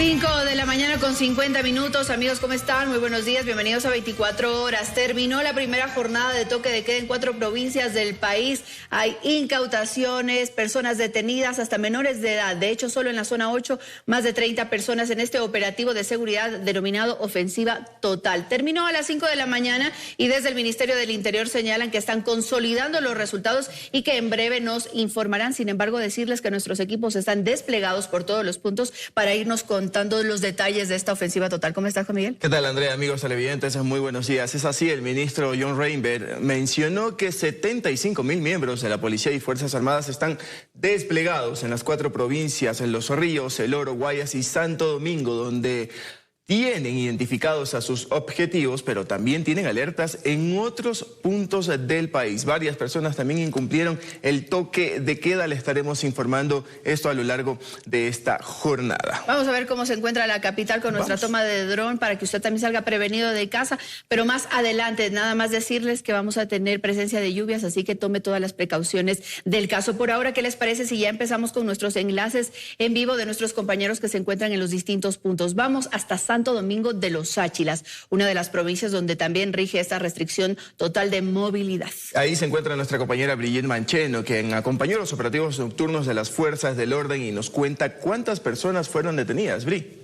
5 de la mañana con 50 minutos. Amigos, ¿cómo están? Muy buenos días, bienvenidos a 24 horas. Terminó la primera jornada de toque de queda en 4 provincias del país. Hay incautaciones, personas detenidas, hasta menores de edad. De hecho, solo en la zona 8, más de 30 personas en este operativo de seguridad denominado Ofensiva Total. Terminó a las 5 de la mañana y desde el Ministerio del Interior señalan que están consolidando los resultados y que en breve nos informarán. Sin embargo, decirles que nuestros equipos están desplegados por todos los puntos para irnos contando los detalles de esta ofensiva total. ¿Cómo estás, Juan Miguel? ¿Qué tal, Andrea? Amigos televidentes, muy buenos días. Es así, el ministro John Reinberg mencionó que 75.000 miembros de la Policía y Fuerzas Armadas están desplegados en las 4 provincias, en Los Ríos, El Oro, Guayas y Santo Domingo, donde tienen identificados a sus objetivos, pero también tienen alertas en otros puntos del país. Varias personas también incumplieron el toque de queda. Le estaremos informando esto a lo largo de esta jornada. Vamos a ver cómo se encuentra la capital con nuestra toma de dron para que usted también salga prevenido de casa. Pero más adelante, nada más decirles que vamos a tener presencia de lluvias, así que tome todas las precauciones del caso. Por ahora, ¿qué les parece si ya empezamos con nuestros enlaces en vivo de nuestros compañeros que se encuentran en los distintos puntos? Vamos hasta Santo Domingo de los Sáchilas, una de las provincias donde también rige esta restricción total de movilidad. Ahí se encuentra nuestra compañera Brigitte Mancheno, quien acompañó los operativos nocturnos de las fuerzas del orden y nos cuenta cuántas personas fueron detenidas. Bri.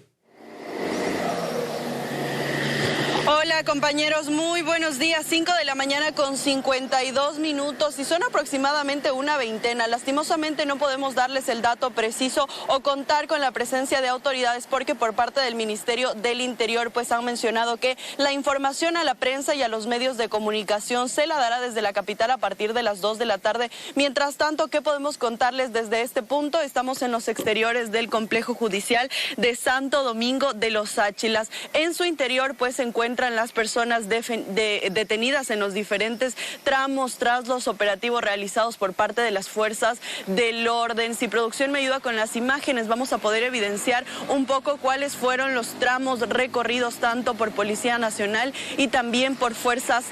Hola compañeros, muy buenos días. 5 de la mañana con 52 minutos y son aproximadamente una veintena. Lastimosamente no podemos darles el dato preciso o contar con la presencia de autoridades porque por parte del Ministerio del Interior pues han mencionado que la información a la prensa y a los medios de comunicación se la dará desde la capital a partir de las 2 de la tarde. Mientras tanto, ¿qué podemos contarles desde este punto? Estamos en los exteriores del complejo judicial de Santo Domingo de los Sáchilas. En su interior pues se encuentran las personas detenidas en los diferentes tramos tras los operativos realizados por parte de las fuerzas del orden. Si producción me ayuda con las imágenes, vamos a poder evidenciar un poco cuáles fueron los tramos recorridos tanto por Policía Nacional y también por Fuerzas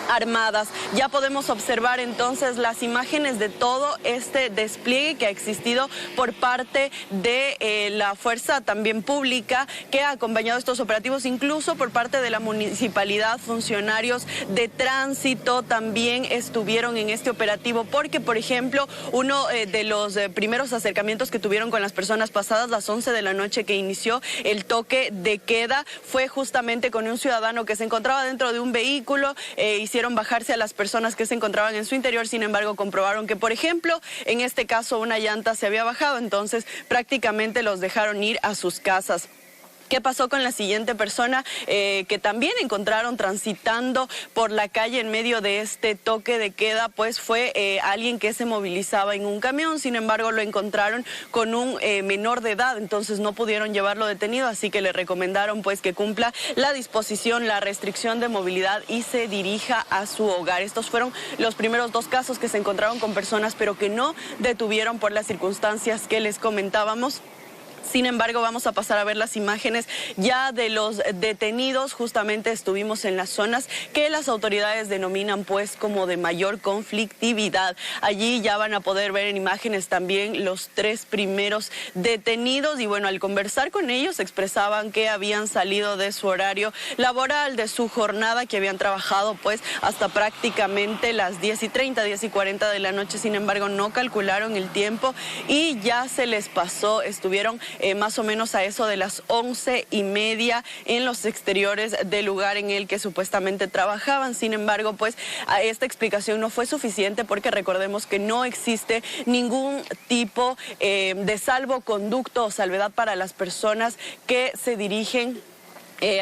Armadas. Ya podemos observar entonces las imágenes de todo este despliegue que ha existido por parte de la fuerza también pública que ha acompañado estos operativos, incluso por parte de la municipalidad, funcionarios de tránsito también estuvieron en este operativo porque, por ejemplo, uno de los primeros acercamientos que tuvieron con las personas pasadas las 11 de la noche que inició el toque de queda fue justamente con un ciudadano que se encontraba dentro de un vehículo, hicieron bajarse a las personas que se encontraban en su interior, sin embargo comprobaron que, por ejemplo, en este caso una llanta se había bajado, entonces prácticamente los dejaron ir a sus casas. ¿Qué pasó con la siguiente persona que también encontraron transitando por la calle en medio de este toque de queda? Pues fue alguien que se movilizaba en un camión, sin embargo lo encontraron con un menor de edad, entonces no pudieron llevarlo detenido, así que le recomendaron pues que cumpla la disposición, la restricción de movilidad y se dirija a su hogar. Estos fueron los primeros 2 casos que se encontraron con personas, pero que no detuvieron por las circunstancias que les comentábamos. Sin embargo, vamos a pasar a ver las imágenes ya de los detenidos. Justamente estuvimos en las zonas que las autoridades denominan pues como de mayor conflictividad. Allí ya van a poder ver en imágenes también los 3 primeros detenidos y bueno, al conversar con ellos expresaban que habían salido de su horario laboral, de su jornada, que habían trabajado pues hasta prácticamente las 10:30, 10:40 de la noche. Sin embargo, no calcularon el tiempo y ya se les pasó, estuvieron más o menos a eso de las 11:30 en los exteriores del lugar en el que supuestamente trabajaban. Sin embargo, pues esta explicación no fue suficiente porque recordemos que no existe ningún tipo de salvoconducto o salvedad para las personas que se dirigen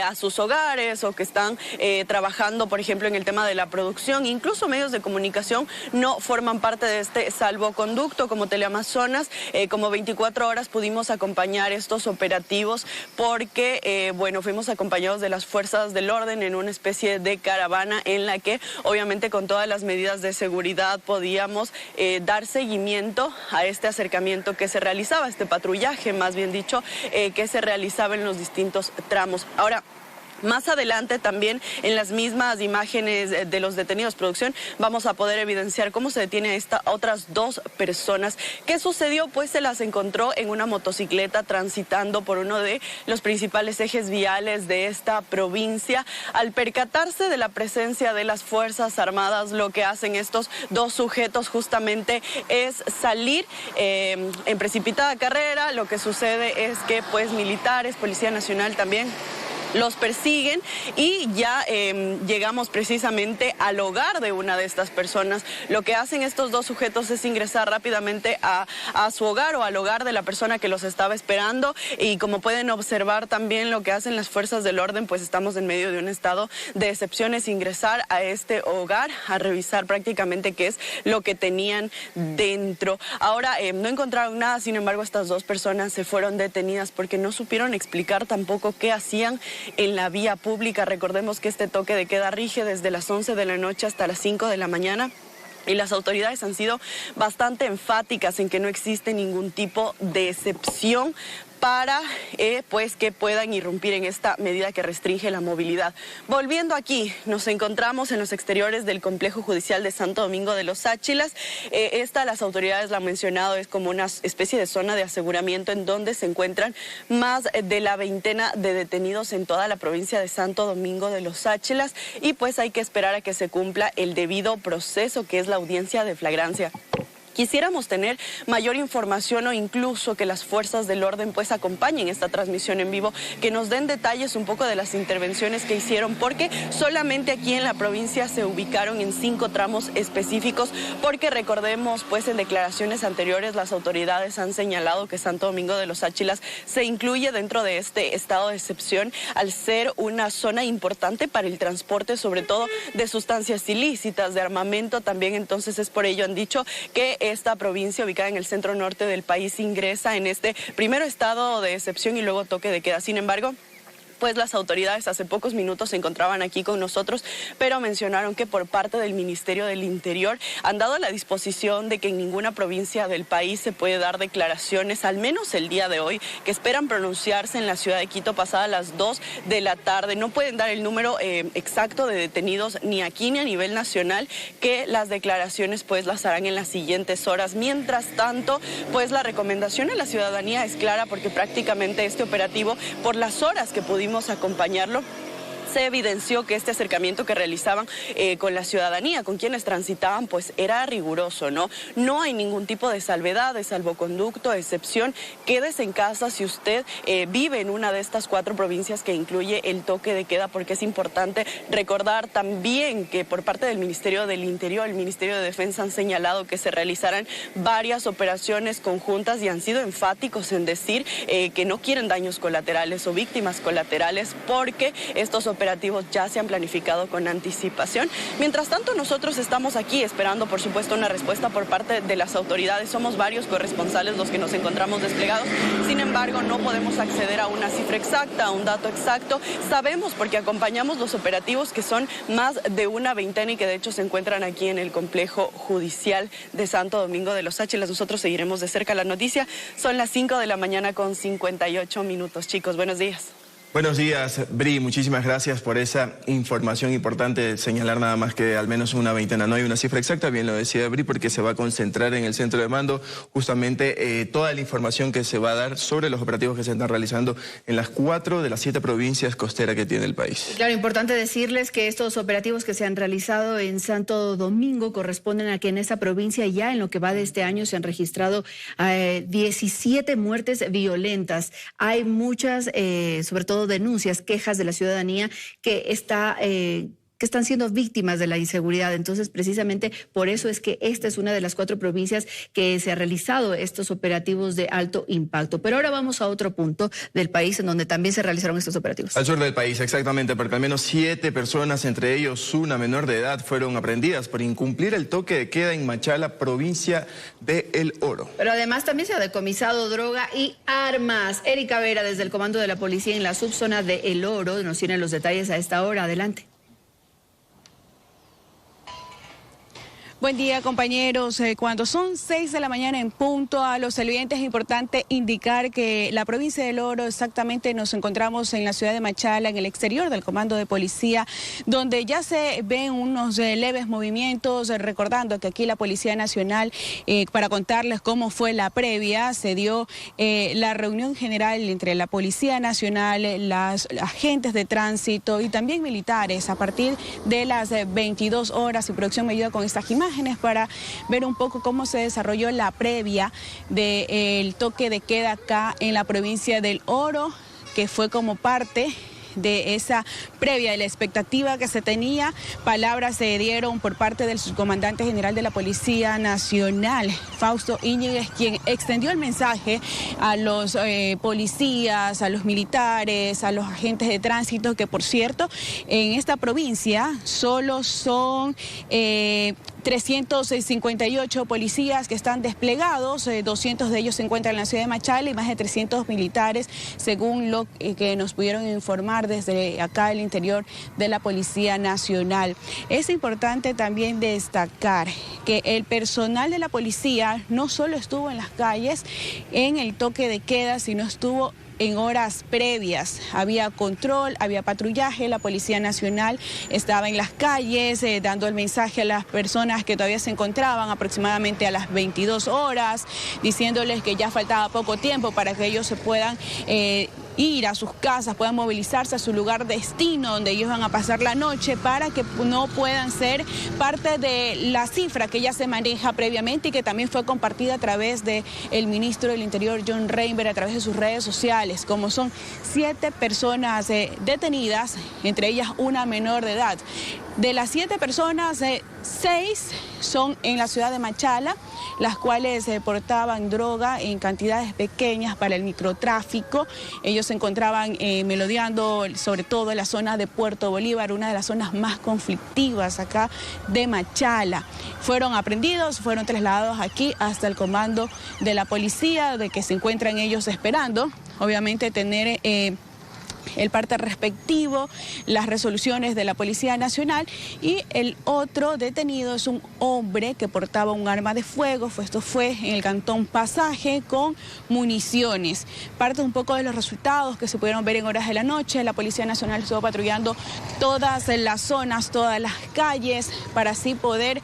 a sus hogares o que están trabajando, por ejemplo, en el tema de la producción. Incluso medios de comunicación no forman parte de este salvoconducto, como Teleamazonas. Como 24 horas pudimos acompañar estos operativos porque, bueno, fuimos acompañados de las fuerzas del orden en una especie de caravana en la que, obviamente, con todas las medidas de seguridad podíamos dar seguimiento a este acercamiento que se realizaba, este patrullaje, más bien dicho, que se realizaba en los distintos tramos. Ahora, Más adelante también en las mismas imágenes de los detenidos, producción, vamos a poder evidenciar cómo se detiene a otras 2 personas. ¿Qué sucedió? Pues se las encontró en una motocicleta transitando por uno de los principales ejes viales de esta provincia. Al percatarse de la presencia de las Fuerzas Armadas, lo que hacen estos 2 sujetos justamente es salir en precipitada carrera. Lo que sucede es que pues militares, Policía Nacional también los persiguen y ya llegamos precisamente al hogar de una de estas personas. Lo que hacen estos 2 sujetos es ingresar rápidamente a su hogar o al hogar de la persona que los estaba esperando, y como pueden observar también lo que hacen las fuerzas del orden, pues estamos en medio de un estado de excepción, es ingresar a este hogar a revisar prácticamente qué es lo que tenían dentro. Ahora no encontraron nada, sin embargo estas 2 personas se fueron detenidas porque no supieron explicar tampoco qué hacían en la vía pública. Recordemos que este toque de queda rige desde las 11 de la noche hasta las 5 de la mañana. Y las autoridades han sido bastante enfáticas en que no existe ningún tipo de excepción para pues que puedan irrumpir en esta medida que restringe la movilidad. Volviendo aquí, nos encontramos en los exteriores del complejo judicial de Santo Domingo de los Áchilas. Las autoridades la han mencionado, es como una especie de zona de aseguramiento en donde se encuentran más de la veintena de detenidos en toda la provincia de Santo Domingo de los Áchilas, y pues hay que esperar a que se cumpla el debido proceso, que es la audiencia de flagrancia. Quisiéramos tener mayor información o incluso que las fuerzas del orden pues acompañen esta transmisión en vivo, que nos den detalles un poco de las intervenciones que hicieron, porque solamente aquí en la provincia se ubicaron en 5 tramos específicos, porque recordemos pues en declaraciones anteriores las autoridades han señalado que Santo Domingo de los Áchilas se incluye dentro de este estado de excepción al ser una zona importante para el transporte, sobre todo de sustancias ilícitas, de armamento también. Entonces es por ello han dicho que esta provincia ubicada en el centro norte del país ingresa en este primero estado de excepción y luego toque de queda. Sin embargo, pues las autoridades hace pocos minutos se encontraban aquí con nosotros, pero mencionaron que por parte del Ministerio del Interior han dado la disposición de que en ninguna provincia del país se puede dar declaraciones, al menos el día de hoy, que esperan pronunciarse en la ciudad de Quito pasada las 2 de la tarde. No pueden dar el número exacto de detenidos ni aquí ni a nivel nacional, que las declaraciones pues las harán en las siguientes horas. Mientras tanto, pues la recomendación a la ciudadanía es clara, porque prácticamente este operativo, por las horas que pudimos acompañarlo, se evidenció que este acercamiento que realizaban con la ciudadanía, con quienes transitaban, pues era riguroso, ¿no? No hay ningún tipo de salvedad, de salvoconducto, excepción. Quédese en casa si usted vive en una de estas 4 provincias que incluye el toque de queda, porque es importante recordar también que por parte del Ministerio del Interior, el Ministerio de Defensa han señalado que se realizarán varias operaciones conjuntas y han sido enfáticos en decir que no quieren daños colaterales o víctimas colaterales, porque estos operativos ya se han planificado con anticipación. Mientras tanto, nosotros estamos aquí esperando, por supuesto, una respuesta por parte de las autoridades. Somos varios corresponsales los que nos encontramos desplegados. Sin embargo, no podemos acceder a una cifra exacta, a un dato exacto. Sabemos, porque acompañamos los operativos, que son más de una veintena y que de hecho se encuentran aquí en el complejo judicial de Santo Domingo de los Áchilas. Nosotros seguiremos de cerca la noticia. Son las 5 de la mañana con 58 minutos. Chicos, buenos días. Buenos días, Bri. Muchísimas gracias por esa información importante. Señalar nada más que al menos una veintena. No hay una cifra exacta, bien lo decía Bri, porque se va a concentrar en el centro de mando justamente toda la información que se va a dar sobre los operativos que se están realizando en las 4 de las 7 provincias costeras que tiene el país. Claro, importante decirles que estos operativos que se han realizado en Santo Domingo corresponden a que en esa provincia ya en lo que va de este año se han registrado 17 muertes violentas. Hay muchas, sobre todo denuncias, quejas de la ciudadanía que están siendo víctimas de la inseguridad. Entonces, precisamente por eso es que esta es una de las 4 provincias que se ha realizado estos operativos de alto impacto. Pero ahora vamos a otro punto del país en donde también se realizaron estos operativos. Al sur del país, exactamente, porque al menos 7 personas, entre ellos una menor de edad, fueron aprehendidas por incumplir el toque de queda en Machala, provincia de El Oro. Pero además también se ha decomisado droga y armas. Erika Vera, desde el comando de la policía en la subzona de El Oro, nos tiene los detalles a esta hora. Adelante. Buen día, compañeros. Cuando son 6 de la mañana en punto, a los televidentes es importante indicar que la provincia del Oro, exactamente nos encontramos en la ciudad de Machala, en el exterior del comando de policía, donde ya se ven unos leves movimientos, recordando que aquí la Policía Nacional, para contarles cómo fue la previa, se dio la reunión general entre la Policía Nacional, las agentes de tránsito y también militares a partir de las 22 horas, y producción me ayuda con estas imágenes para ver un poco cómo se desarrolló la previa del toque de queda acá en la provincia del Oro, que fue como parte de esa previa, de la expectativa que se tenía. Palabras se dieron por parte del subcomandante general de la Policía Nacional, Fausto Íñiguez, quien extendió el mensaje a los policías, a los militares, a los agentes de tránsito, que por cierto, en esta provincia solo son 358 policías que están desplegados, 200 de ellos se encuentran en la ciudad de Machala y más de 300 militares, según lo que nos pudieron informar desde acá el interior de la Policía Nacional. Es importante también destacar que el personal de la policía no solo estuvo en las calles en el toque de queda, sino estuvo en horas previas. Había control, había patrullaje, la Policía Nacional estaba en las calles dando el mensaje a las personas que todavía se encontraban aproximadamente a las 22 horas, diciéndoles que ya faltaba poco tiempo para que ellos se puedan ir a sus casas, puedan movilizarse a su lugar destino donde ellos van a pasar la noche, para que no puedan ser parte de la cifra que ya se maneja previamente y que también fue compartida a través del ministro del Interior, John Reinberg, a través de sus redes sociales, como son 7 personas detenidas, entre ellas una menor de edad. De las 7 personas, 6 son en la ciudad de Machala, las cuales portaban droga en cantidades pequeñas para el microtráfico. Ellos se encontraban melodeando sobre todo en la zona de Puerto Bolívar, una de las zonas más conflictivas acá de Machala. Fueron aprehendidos, fueron trasladados aquí hasta el comando de la policía, de que se encuentran ellos esperando, obviamente, tener el parte respectivo, las resoluciones de la Policía Nacional. Y el otro detenido es un hombre que portaba un arma de fuego, esto fue en el cantón Pasaje, con municiones. Parte un poco de los resultados que se pudieron ver en horas de la noche. La Policía Nacional estuvo patrullando todas las zonas, todas las calles, para así poder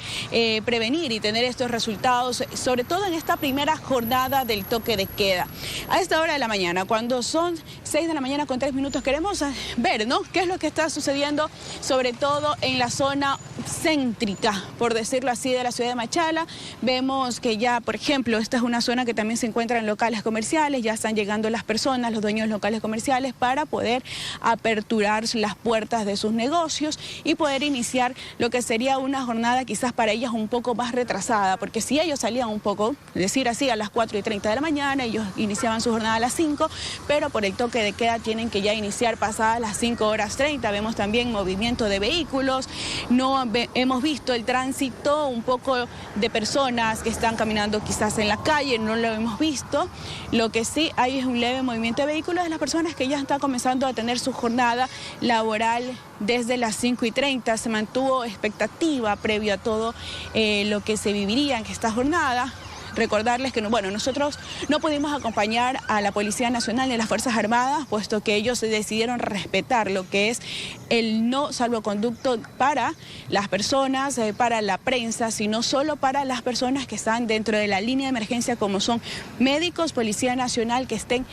prevenir y tener estos resultados, sobre todo en esta primera jornada del toque de queda. A esta hora de la mañana, cuando son 6 de la mañana con 3 minutos, queremos ver, ¿no?, qué es lo que está sucediendo, sobre todo en la zona céntrica, por decirlo así, de la ciudad de Machala. Vemos que ya, por ejemplo, esta es una zona que también se encuentra en locales comerciales. Ya están llegando las personas, los dueños de locales comerciales, para poder aperturar las puertas de sus negocios y poder iniciar lo que sería una jornada quizás para ellas un poco más retrasada, porque si ellos salían un poco, decir así, a las 4:30 de la mañana, ellos iniciaban su jornada a las 5, pero por el toque de queda tienen que ya iniciar pasadas las 5:30. Vemos también movimiento de vehículos, no hemos visto el tránsito un poco de personas que están caminando quizás en la calle, no lo hemos visto. Lo que sí hay es un leve movimiento de vehículos de las personas que ya están comenzando a tener su jornada laboral desde las 5:30. Se mantuvo expectativa previo a todo lo que se viviría en esta jornada. Recordarles que, bueno, nosotros no pudimos acompañar a la Policía Nacional ni a las Fuerzas Armadas, puesto que ellos decidieron respetar lo que es el no salvoconducto para las personas, para la prensa, sino solo para las personas que están dentro de la línea de emergencia, como son médicos, Policía Nacional, que estén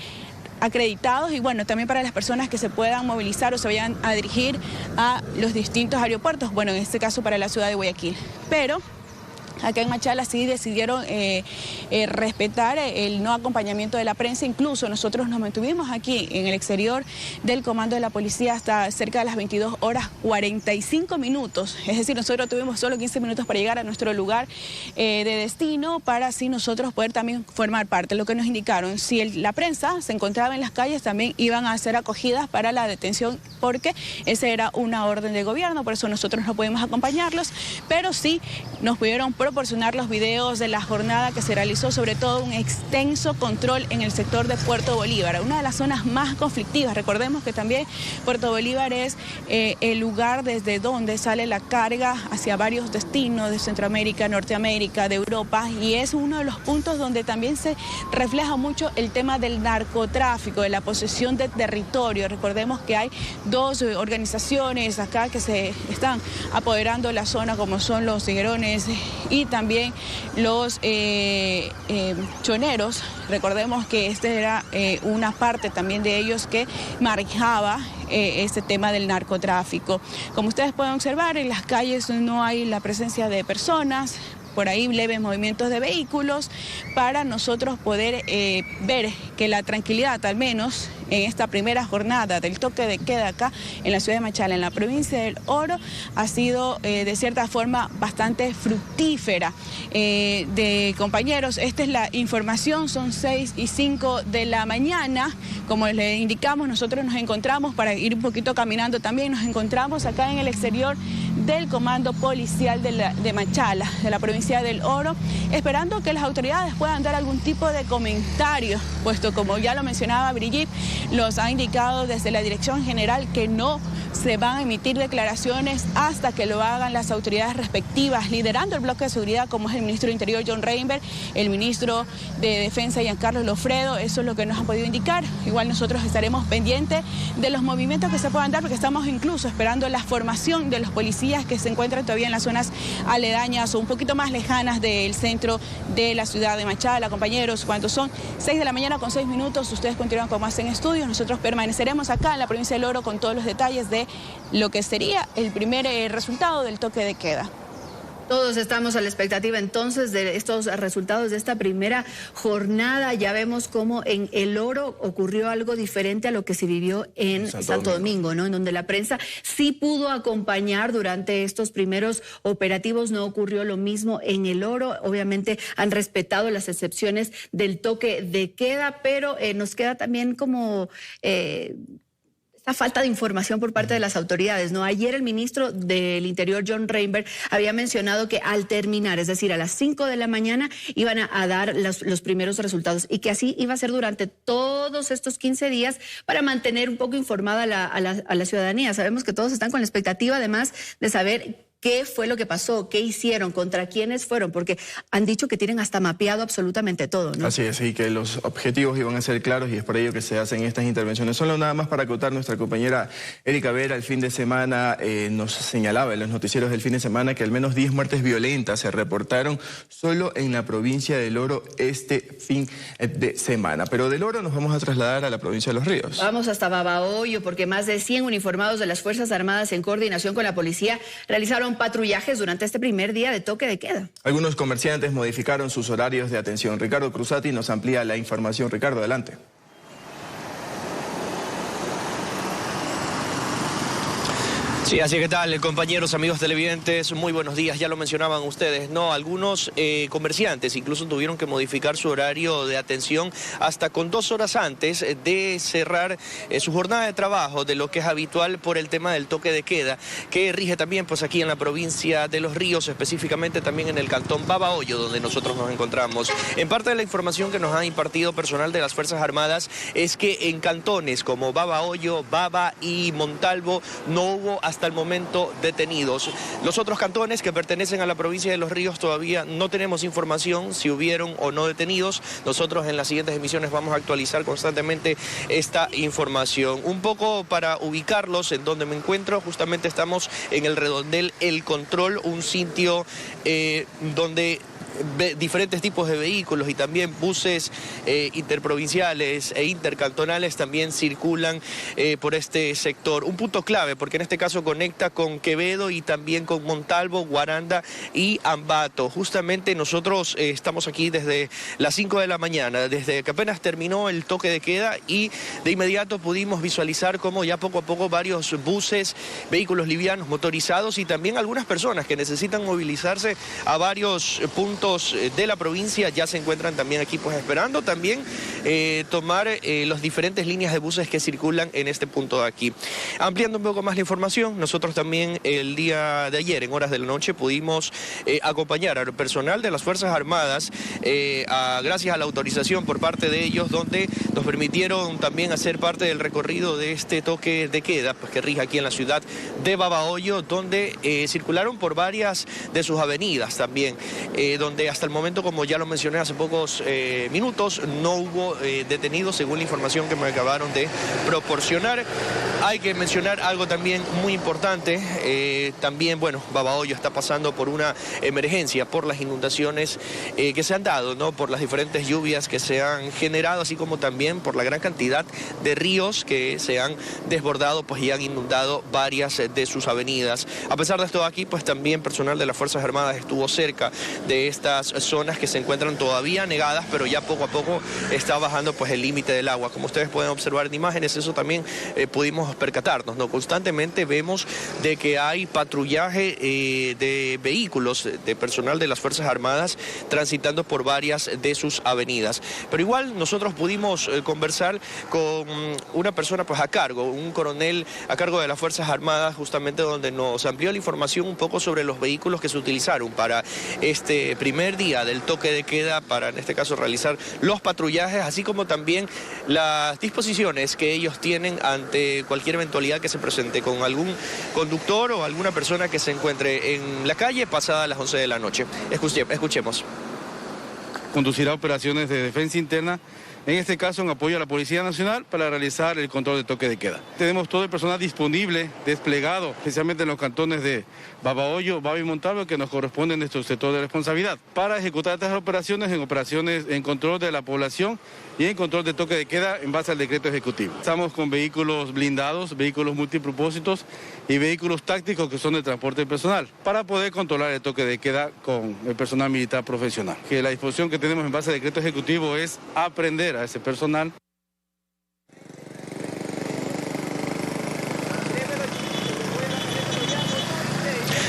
acreditados, y bueno, también para las personas que se puedan movilizar o se vayan a dirigir a los distintos aeropuertos, bueno, en este caso para la ciudad de Guayaquil. Pero acá en Machala sí decidieron respetar el no acompañamiento de la prensa. Incluso nosotros nos mantuvimos aquí en el exterior del comando de la policía hasta cerca de las 22 horas 45 minutos. Es decir, nosotros tuvimos solo 15 minutos para llegar a nuestro lugar de destino, para así nosotros poder también formar parte. Lo que nos indicaron, si la prensa se encontraba en las calles, también iban a ser acogidas para la detención, porque esa era una orden de gobierno. Por eso nosotros no pudimos acompañarlos, pero sí nos pudieron proporcionar los videos de la jornada que se realizó, sobre todo un extenso control en el sector de Puerto Bolívar, una de las zonas más conflictivas. Recordemos que también Puerto Bolívar es el lugar desde donde sale la carga hacia varios destinos de Centroamérica, Norteamérica, de Europa, y es uno de los puntos donde también se refleja mucho el tema del narcotráfico, de la posesión de territorio. Recordemos que hay dos organizaciones acá que se están apoderando la zona, como son los tiguerones y también los choneros. Recordemos que esta era una parte también de ellos que manejaba este tema del narcotráfico. Como ustedes pueden observar, en las calles no hay la presencia de personas, por ahí leves movimientos de vehículos, para nosotros poder ver que la tranquilidad, al menos en esta primera jornada del toque de queda acá en la ciudad de Machala, en la provincia del Oro, ha sido de cierta forma bastante fructífera. Compañeros, esta es la información, son 6:05 de la mañana. Como les indicamos, nosotros nos encontramos, para ir un poquito caminando también, nos encontramos acá en el exterior del Comando Policial de Machala, de la provincia del Oro, esperando que las autoridades puedan dar algún tipo de comentario, puesto, como ya lo mencionaba Brigitte, los ha indicado desde la Dirección General que no se van a emitir declaraciones hasta que lo hagan las autoridades respectivas, liderando el bloque de seguridad, como es el ministro de Interior, John Reinberg, el ministro de Defensa, Giancarlo Lofredo. Eso es lo que nos han podido indicar. Igual nosotros estaremos pendientes de los movimientos que se puedan dar, porque estamos incluso esperando la formación de los policías que se encuentran todavía en las zonas aledañas o un poquito más lejanas del centro de la ciudad de Machala. Compañeros, cuando son 6 de la mañana con 6 minutos, ustedes continúan con más en estudios. Nosotros permaneceremos acá en la provincia del Oro con todos los detalles de lo que sería el primer resultado del toque de queda. Todos estamos a la expectativa entonces de estos resultados de esta primera jornada. Ya vemos cómo en El Oro ocurrió algo diferente a lo que se vivió en Santo Domingo, ¿no? En donde la prensa sí pudo acompañar durante estos primeros operativos. No ocurrió lo mismo en El Oro. Obviamente han respetado las excepciones del toque de queda, pero nos queda también como falta de información por parte de las autoridades, ¿no? Ayer el ministro del Interior, John Reinberg, había mencionado que al terminar, es decir, a las 5 de la mañana, iban a dar los primeros resultados, y que así iba a ser durante todos estos 15 días para mantener un poco informada a la ciudadanía. Sabemos que todos están con la expectativa, además, de saber qué fue lo que pasó, qué hicieron, contra quiénes fueron, porque han dicho que tienen hasta mapeado absolutamente todo, ¿no? Así es, y que los objetivos iban a ser claros, y es por ello que se hacen estas intervenciones. Solo nada más para acotar, nuestra compañera Erika Vera el fin de semana nos señalaba en los noticieros del fin de semana que al menos 10 muertes violentas se reportaron solo en la provincia del Oro este fin de semana. Pero del Oro nos vamos a trasladar a la provincia de Los Ríos. Vamos hasta Babahoyo, porque más de 100 uniformados de las Fuerzas Armadas, en coordinación con la policía, realizaron patrullajes durante este primer día de toque de queda. Algunos comerciantes modificaron sus horarios de atención. Ricardo Cruzati nos amplía la información. Ricardo, adelante. Sí, así que tal, compañeros, amigos televidentes, muy buenos días. Ya lo mencionaban ustedes, ¿no? Algunos comerciantes incluso tuvieron que modificar su horario de atención hasta con 2 horas antes de cerrar su jornada de trabajo, de lo que es habitual por el tema del toque de queda, que rige también pues aquí en la provincia de Los Ríos, específicamente también en el cantón Babahoyo, donde nosotros nos encontramos. En parte de la información que nos ha impartido personal de las Fuerzas Armadas es que en cantones como Babahoyo, Baba y Montalvo no hubo hasta el momento detenidos. Los otros cantones que pertenecen a la provincia de Los Ríos todavía no tenemos información si hubieron o no detenidos. Nosotros en las siguientes emisiones vamos a actualizar constantemente esta información. Un poco para ubicarlos en donde me encuentro, justamente estamos en el redondel El Control, un sitio donde diferentes tipos de vehículos y también buses interprovinciales e intercantonales también circulan por este sector. Un punto clave, porque en este caso conecta con Quevedo y también con Montalvo, Guaranda y Ambato. Justamente nosotros estamos aquí desde las 5 de la mañana, desde que apenas terminó el toque de queda, y de inmediato pudimos visualizar cómo ya poco a poco varios buses, vehículos livianos motorizados y también algunas personas que necesitan movilizarse a varios puntos puntos de la provincia ya se encuentran también aquí pues esperando también tomar las diferentes líneas de buses que circulan en este punto de aquí. Ampliando un poco más la información, nosotros también el día de ayer en horas de la noche pudimos acompañar al personal de las Fuerzas Armadas gracias a la autorización por parte de ellos, donde nos permitieron también hacer parte del recorrido de este toque de queda pues, que rige aquí en la ciudad de Babahoyo, donde circularon por varias de sus avenidas también, donde hasta el momento, como ya lo mencioné hace pocos minutos, no hubo detenidos según la información que me acabaron de proporcionar. Hay que mencionar algo también muy importante, también, bueno, Babahoyo está pasando por una emergencia por las inundaciones que se han dado, ¿no? Por las diferentes lluvias que se han generado, así como también por la gran cantidad de ríos que se han desbordado pues, y han inundado varias de sus avenidas. A pesar de esto aquí, pues también personal de las Fuerzas Armadas estuvo cerca de estas zonas que se encuentran todavía negadas, pero ya poco a poco está bajando pues el límite del agua. Como ustedes pueden observar en imágenes, eso también pudimos percatarnos, ¿no? Constantemente vemos de que hay patrullaje de vehículos de personal de las Fuerzas Armadas transitando por varias de sus avenidas. Pero igual nosotros pudimos conversar con una persona pues a cargo, un coronel a cargo de las Fuerzas Armadas, justamente donde nos amplió la información un poco sobre los vehículos que se utilizaron para este primer día del toque de queda, para en este caso realizar los patrullajes, así como también las disposiciones que ellos tienen ante cualquier eventualidad que se presente con algún conductor o alguna persona que se encuentre en la calle pasada las 11 de la noche. Escuchemos. Conducirá operaciones de defensa interna, en este caso en apoyo a la Policía Nacional para realizar el control de toque de queda. Tenemos todo el personal disponible, desplegado, especialmente en los cantones de Babahoyo, Baba y Montalvo, que nos corresponden en nuestro sector de responsabilidad, para ejecutar estas operaciones en control de la población y en control de toque de queda en base al decreto ejecutivo. Estamos con vehículos blindados, vehículos multipropósitos y vehículos tácticos que son de transporte personal, para poder controlar el toque de queda con el personal militar profesional. Que la disposición que tenemos en base al decreto ejecutivo es aprender a ese personal.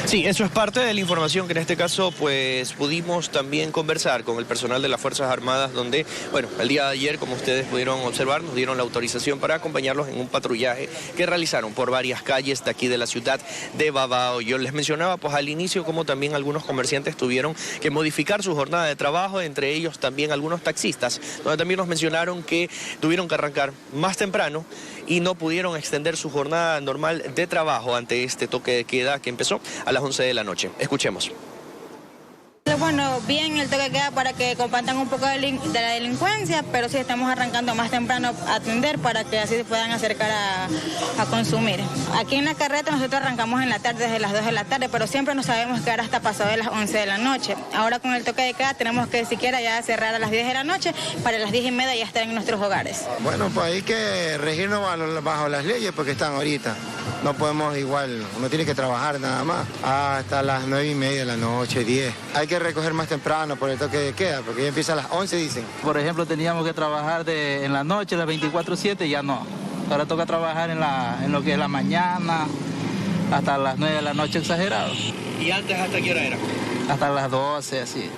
Sí, eso es parte de la información que en este caso pues pudimos también conversar con el personal de las Fuerzas Armadas, donde, bueno, el día de ayer, como ustedes pudieron observar, nos dieron la autorización para acompañarlos en un patrullaje que realizaron por varias calles de aquí de la ciudad de Babahoyo. Yo les mencionaba pues al inicio como también algunos comerciantes tuvieron que modificar su jornada de trabajo, entre ellos también algunos taxistas, donde también nos mencionaron que tuvieron que arrancar más temprano y no pudieron extender su jornada normal de trabajo ante este toque de queda que empezó a las 11 de la noche. Escuchemos. Bueno, bien el toque de queda para que compartan un poco de la delincuencia, pero sí estamos arrancando más temprano a atender para que así se puedan acercar a consumir. Aquí en la carreta nosotros arrancamos en la tarde, desde las 2 de la tarde, pero siempre nos sabemos quedar hasta pasado de las 11 de la noche. Ahora con el toque de queda tenemos que siquiera ya cerrar a las 10 de la noche para las 10:30 ya estar en nuestros hogares. Bueno, pues hay que regirnos bajo las leyes porque están ahorita. No podemos igual, uno tiene que trabajar nada más hasta las 9:30 de la noche, 10. Hay que recoger más temprano por el toque de queda, porque ya empieza a las 11, dicen. Por ejemplo, teníamos que trabajar en la noche, las 24/7, ya no. Ahora toca trabajar en lo que es la mañana, hasta las 9 de la noche exagerado. ¿Y antes hasta qué hora era? Hasta las 12, así.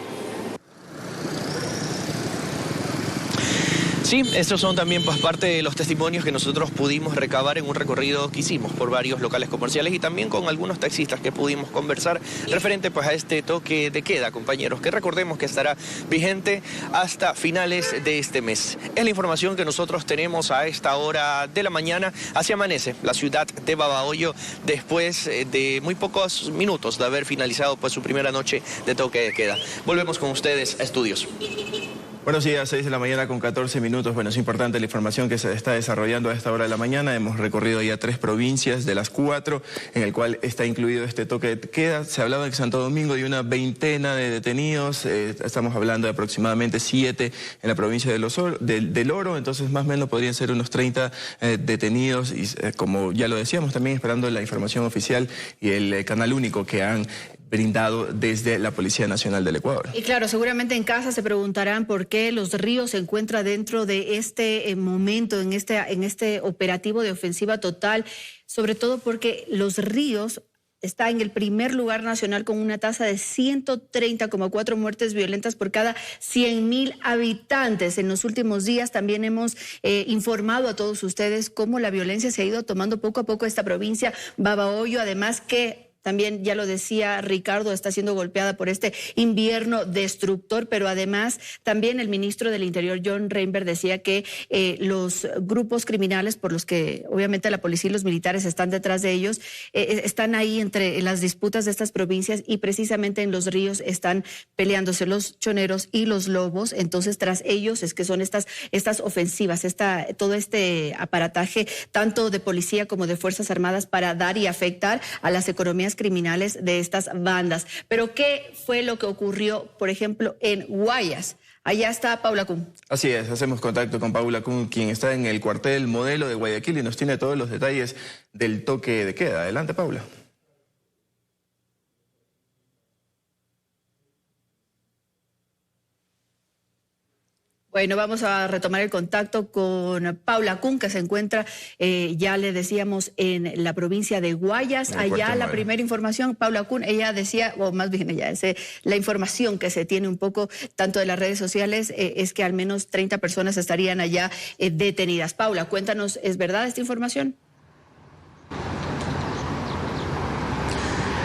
Sí, estos son también pues, parte de los testimonios que nosotros pudimos recabar en un recorrido que hicimos por varios locales comerciales y también con algunos taxistas que pudimos conversar referente pues, a este toque de queda, compañeros, que recordemos que estará vigente hasta finales de este mes. Es la información que nosotros tenemos a esta hora de la mañana. Así amanece la ciudad de Babahoyo después de muy pocos minutos de haber finalizado pues, su primera noche de toque de queda. Volvemos con ustedes a estudios. Buenos días, 6 de la mañana con 14 minutos. Bueno, es importante la información que se está desarrollando a esta hora de la mañana. Hemos recorrido ya 3 provincias de las 4, en el cual está incluido este toque de queda. Se hablaba en Santo Domingo de una veintena de detenidos. Estamos hablando de aproximadamente 7 en la provincia del Oro. Entonces, más o menos podrían ser unos 30 detenidos. Y como ya lo decíamos, también esperando la información oficial y el canal único que han brindado desde la Policía Nacional del Ecuador. Y claro, seguramente en casa se preguntarán por qué Los Ríos se encuentra dentro de este momento, en este operativo de ofensiva total, sobre todo porque Los Ríos está en el primer lugar nacional con una tasa de 130,4 muertes violentas por cada 100.000 habitantes. En los últimos días también hemos informado a todos ustedes cómo la violencia se ha ido tomando poco a poco esta provincia Babahoyo, además que también, ya lo decía Ricardo, está siendo golpeada por este invierno destructor, pero además también el ministro del Interior, John Reinberg, decía que los grupos criminales por los que obviamente la policía y los militares están detrás de ellos, están ahí entre las disputas de estas provincias y precisamente en los ríos están peleándose los choneros y los lobos. Entonces, tras ellos es que son estas ofensivas, todo este aparataje tanto de policía como de Fuerzas Armadas para dar y afectar a las economías criminales de estas bandas. Pero ¿qué fue lo que ocurrió, por ejemplo, en Guayas? Allá está Paula Kuhn. Así es, hacemos contacto con Paula Kuhn, quien está en el cuartel Modelo de Guayaquil y nos tiene todos los detalles del toque de queda. Adelante, Paula. Bueno, vamos a retomar el contacto con Paula Kuhn, que se encuentra, ya le decíamos, en la provincia de Guayas. Allá la primera información, Paula Kuhn, ella decía, o más bien ella, la información que se tiene un poco tanto de las redes sociales, es que al menos 30 personas estarían allá detenidas. Paula, cuéntanos, ¿es verdad esta información?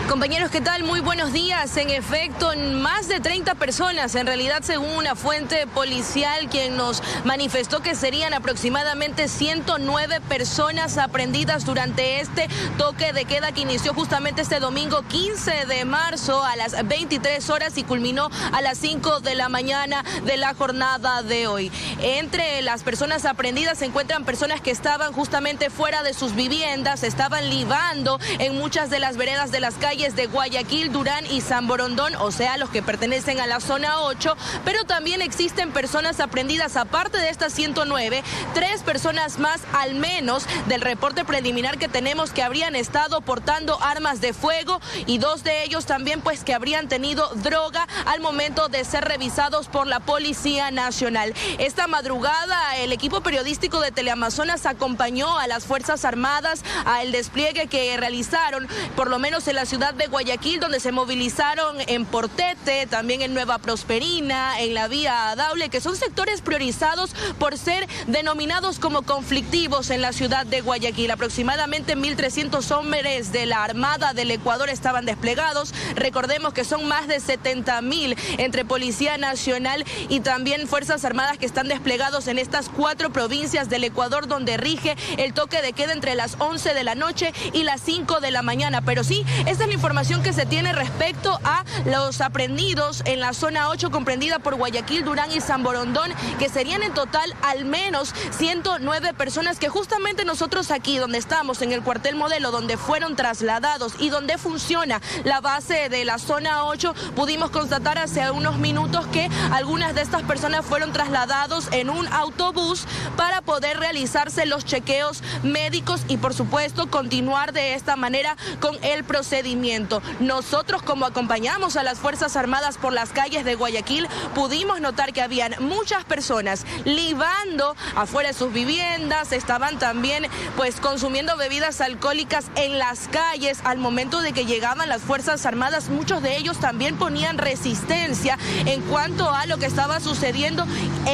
Compañeros, ¿qué tal? Muy buenos días. En efecto, más de 30 personas, en realidad según una fuente policial quien nos manifestó que serían aproximadamente 109 personas aprehendidas durante este toque de queda que inició justamente este domingo 15 de marzo a las 23 horas y culminó a las 5 de la mañana de la jornada de hoy. Entre las personas aprehendidas se encuentran personas que estaban justamente fuera de sus viviendas, estaban libando en muchas de las veredas de las calles de Guayaquil, Durán y San Borondón, o sea, los que pertenecen a la zona 8, pero también existen personas aprehendidas, aparte de estas 109, 3 personas más al menos del reporte preliminar que tenemos que habrían estado portando armas de fuego y 2 de ellos también pues que habrían tenido droga al momento de ser revisados por la Policía Nacional. Esta madrugada el equipo periodístico de Teleamazonas acompañó a las Fuerzas Armadas al despliegue que realizaron, por lo menos en la ciudad de Guayaquil, donde se movilizaron en Portete, también en Nueva Prosperina, en la vía Daule, que son sectores priorizados por ser denominados como conflictivos en la ciudad de Guayaquil. Aproximadamente 1.300 hombres de la Armada del Ecuador estaban desplegados. Recordemos que son más de 70.000 entre Policía Nacional y también Fuerzas Armadas que están desplegados en estas 4 provincias del Ecuador donde rige el toque de queda entre las 11 de la noche y las 5 de la mañana. Pero sí, esta es la información que se tiene respecto a los aprehendidos en la zona 8 comprendida por Guayaquil, Durán y San Borondón, que serían en total al menos 109 personas que justamente nosotros aquí donde estamos en el cuartel Modelo, donde fueron trasladados y donde funciona la base de la zona 8, pudimos constatar hace unos minutos que algunas de estas personas fueron trasladados en un autobús para poder realizarse los chequeos médicos y por supuesto continuar de esta manera con el procedimiento. Nosotros, como acompañamos a las Fuerzas Armadas por las calles de Guayaquil, pudimos notar que habían muchas personas libando afuera de sus viviendas, estaban también pues consumiendo bebidas alcohólicas en las calles. Al momento de que llegaban las Fuerzas Armadas, muchos de ellos también ponían resistencia en cuanto a lo que estaba sucediendo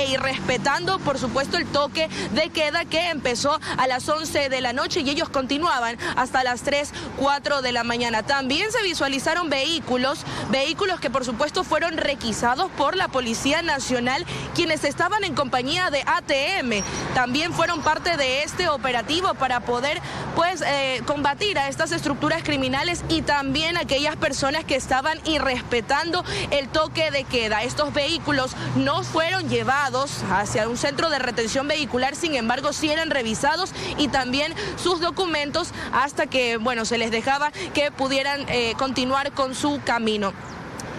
y respetando, por supuesto, el toque de queda que empezó a las 11 de la noche y ellos continuaban hasta las 3, 4 de la mañana. También se visualizaron vehículos que por supuesto fueron requisados por la Policía Nacional, quienes estaban en compañía de ATM. También fueron parte de este operativo para poder pues combatir a estas estructuras criminales y también aquellas personas que estaban irrespetando el toque de queda. Estos vehículos no fueron llevados hacia un centro de retención vehicular, sin embargo sí eran revisados y también sus documentos hasta que bueno se les dejaba que pudieran continuar con su camino.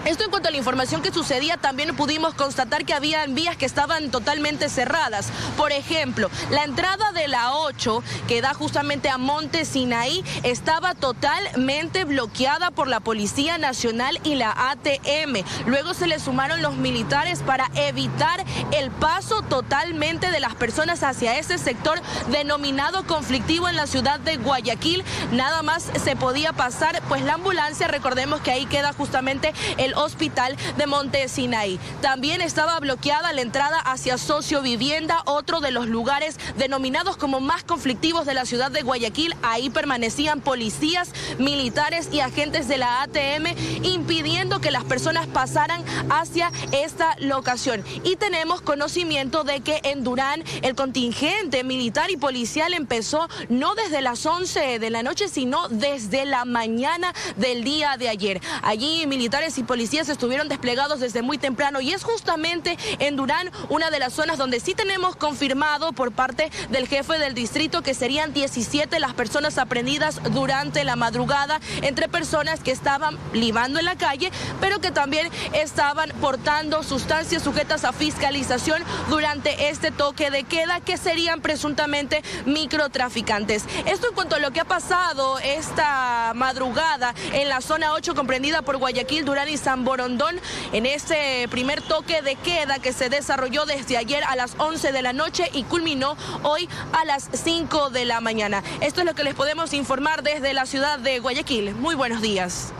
Esto en cuanto a la información que sucedía, también pudimos constatar que habían vías que estaban totalmente cerradas. Por ejemplo, la entrada de la 8, que da justamente a Monte Sinaí, estaba totalmente bloqueada por la Policía Nacional y la ATM. Luego se le sumaron los militares para evitar el paso totalmente de las personas hacia ese sector denominado conflictivo en la ciudad de Guayaquil. Nada más se podía pasar, pues la ambulancia, recordemos que ahí queda justamente el hospital de Monte Sinaí. También estaba bloqueada la entrada hacia Sociovivienda, otro de los lugares denominados como más conflictivos de la ciudad de Guayaquil. Ahí permanecían policías, militares y agentes de la ATM impidiendo que las personas pasaran hacia esta locación. Y tenemos conocimiento de que en Durán el contingente militar y policial empezó no desde las 11 de la noche, sino desde la mañana del día de ayer. Allí militares y policías estuvieron desplegados desde muy temprano y es justamente en Durán una de las zonas donde sí tenemos confirmado por parte del jefe del distrito que serían 17 las personas aprehendidas durante la madrugada, entre personas que estaban libando en la calle, pero que también estaban portando sustancias sujetas a fiscalización durante este toque de queda, que serían presuntamente microtraficantes. Esto en cuanto a lo que ha pasado esta madrugada en la zona 8 comprendida por Guayaquil, Durán y San Borondón, en este primer toque de queda que se desarrolló desde ayer a las 11 de la noche y culminó hoy a las 5 de la mañana. Esto es lo que les podemos informar desde la ciudad de Guayaquil. Muy buenos días.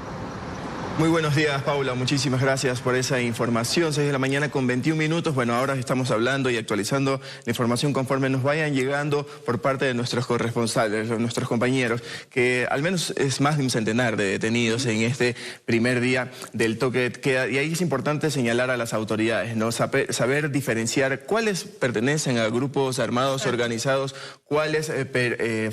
Muy buenos días, Paula. Muchísimas gracias por esa información. 6 de la mañana con 21 minutos. Bueno, ahora estamos hablando y actualizando la información conforme nos vayan llegando por parte de nuestros corresponsales, nuestros compañeros, que al menos es más de un centenar de detenidos en este primer día del toque de queda. Y ahí es importante señalar a las autoridades, ¿no? Saber diferenciar cuáles pertenecen a grupos armados organizados, cuáles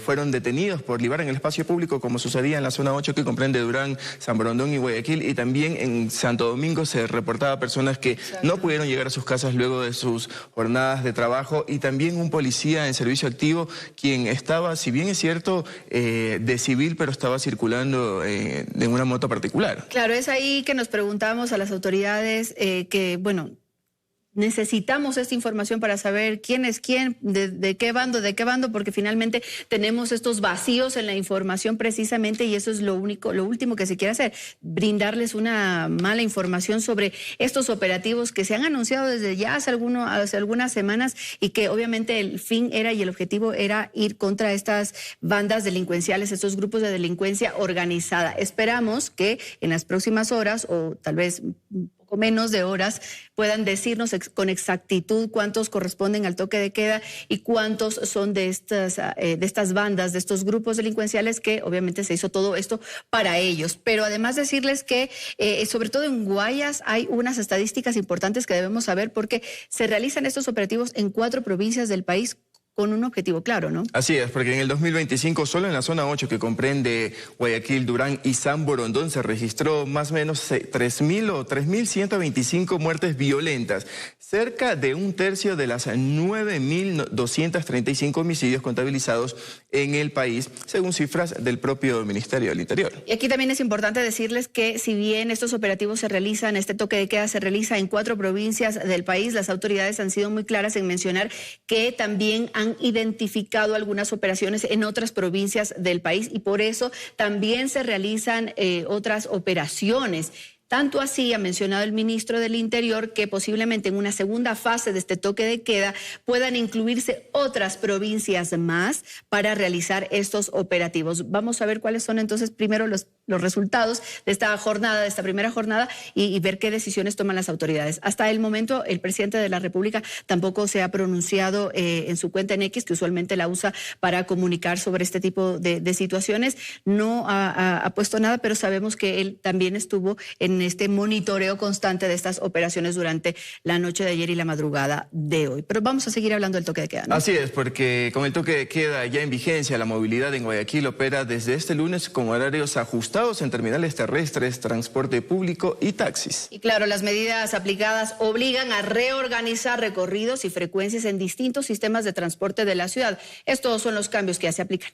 fueron detenidos por libar en el espacio público, como sucedía en la zona 8 que comprende Durán, San Borondón y Guayaquil. Y también en Santo Domingo se reportaba personas que no pudieron llegar a sus casas luego de sus jornadas de trabajo, y también un policía en servicio activo quien estaba, si bien es cierto, de civil, pero estaba circulando en una moto particular. Claro, es ahí que nos preguntamos a las autoridades que, bueno, necesitamos esta información para saber quién es quién, de qué bando, porque finalmente tenemos estos vacíos en la información precisamente, y eso es lo último que se quiere hacer, brindarles una mala información sobre estos operativos que se han anunciado desde ya hace algunas semanas, y que obviamente el fin era y el objetivo era ir contra estas bandas delincuenciales, estos grupos de delincuencia organizada. Esperamos que en las próximas horas, o tal vez o menos de horas, puedan decirnos con exactitud cuántos corresponden al toque de queda y cuántos son de estas bandas, de estos grupos delincuenciales, que obviamente se hizo todo esto para ellos. Pero además decirles que sobre todo en Guayas hay unas estadísticas importantes que debemos saber, porque se realizan estos operativos en 4 provincias del país con un objetivo claro, ¿no? Así es, porque en el 2025 solo en la zona 8, que comprende Guayaquil, Durán y San Borondón, se registró más o menos 3.000 o 3.125 muertes violentas, cerca de un tercio de las 9.235 homicidios contabilizados en el país, según cifras del propio Ministerio del Interior. Y aquí también es importante decirles que si bien estos operativos se realizan, este toque de queda se realiza en 4 provincias del país, las autoridades han sido muy claras en mencionar que también han identificado algunas operaciones en otras provincias del país, y por eso también se realizan otras operaciones. Tanto así ha mencionado el ministro del Interior que posiblemente en una segunda fase de este toque de queda puedan incluirse otras provincias más para realizar estos operativos. Vamos a ver cuáles son entonces primero los resultados de esta jornada, de esta primera jornada, y ver qué decisiones toman las autoridades. Hasta el momento el presidente de la República tampoco se ha pronunciado en su cuenta en X, que usualmente la usa para comunicar sobre este tipo de situaciones. No ha puesto nada, pero sabemos que él también estuvo en este monitoreo constante de estas operaciones durante la noche de ayer y la madrugada de hoy. Pero vamos a seguir hablando del toque de queda, ¿no? Así es, porque con el toque de queda ya en vigencia, la movilidad en Guayaquil opera desde este lunes con horarios ajustados en terminales terrestres, transporte público y taxis. Y claro, las medidas aplicadas obligan a reorganizar recorridos y frecuencias en distintos sistemas de transporte de la ciudad. Estos son los cambios que ya se aplican.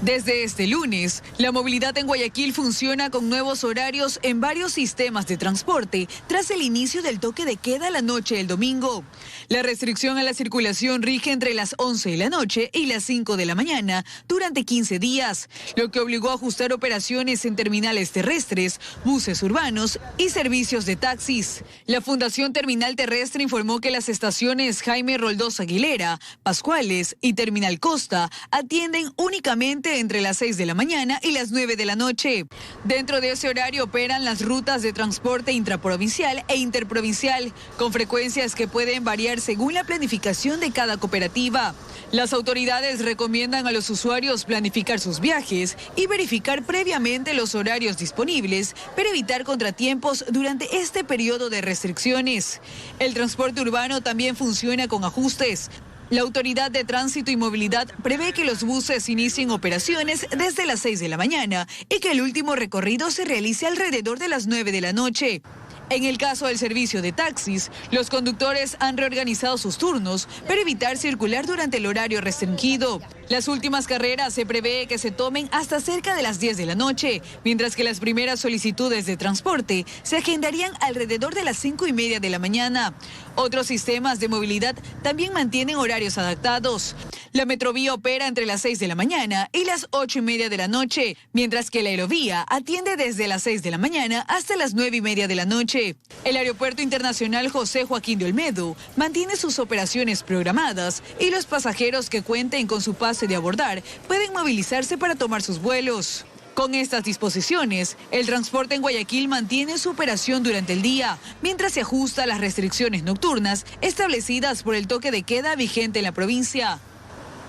Desde este lunes, la movilidad en Guayaquil funciona con nuevos horarios en varios sistemas de transporte tras el inicio del toque de queda la noche del domingo. La restricción a la circulación rige entre las 11 de la noche y las 5 de la mañana durante 15 días, lo que obligó a ajustar operaciones en terminales terrestres, buses urbanos y servicios de taxis. La Fundación Terminal Terrestre informó que las estaciones Jaime Roldós Aguilera, Pascuales y Terminal Costa atienden únicamente entre las 6 de la mañana y las 9 de la noche. Dentro de ese horario operan las rutas de transporte intraprovincial e interprovincial, con frecuencias que pueden variar según la planificación de cada cooperativa. Las autoridades recomiendan a los usuarios planificar sus viajes y verificar previamente los horarios disponibles para evitar contratiempos durante este periodo de restricciones. El transporte urbano también funciona con ajustes. La Autoridad de Tránsito y Movilidad prevé que los buses inicien operaciones desde las 6 de la mañana y que el último recorrido se realice alrededor de las 9 de la noche. En el caso del servicio de taxis, los conductores han reorganizado sus turnos para evitar circular durante el horario restringido. Las últimas carreras se prevé que se tomen hasta cerca de las 10 de la noche, mientras que las primeras solicitudes de transporte se agendarían alrededor de las 5:30 de la mañana. Otros sistemas de movilidad también mantienen horarios adaptados. La Metrovía opera entre las 6 de la mañana y las 8:30 de la noche, mientras que la Aerovía atiende desde las 6 de la mañana hasta las 9:30 de la noche. El Aeropuerto Internacional José Joaquín de Olmedo mantiene sus operaciones programadas y los pasajeros que cuenten con su pase de abordar pueden movilizarse para tomar sus vuelos. Con estas disposiciones, el transporte en Guayaquil mantiene su operación durante el día, mientras se ajusta a las restricciones nocturnas establecidas por el toque de queda vigente en la provincia.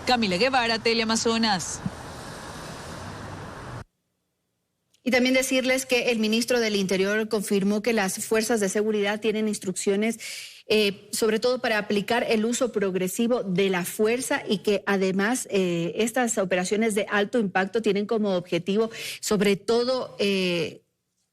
Camila Guevara, Teleamazonas. Y también decirles que el ministro del Interior confirmó que las fuerzas de seguridad tienen instrucciones sobre todo para aplicar el uso progresivo de la fuerza y que además estas operaciones de alto impacto tienen como objetivo sobre todo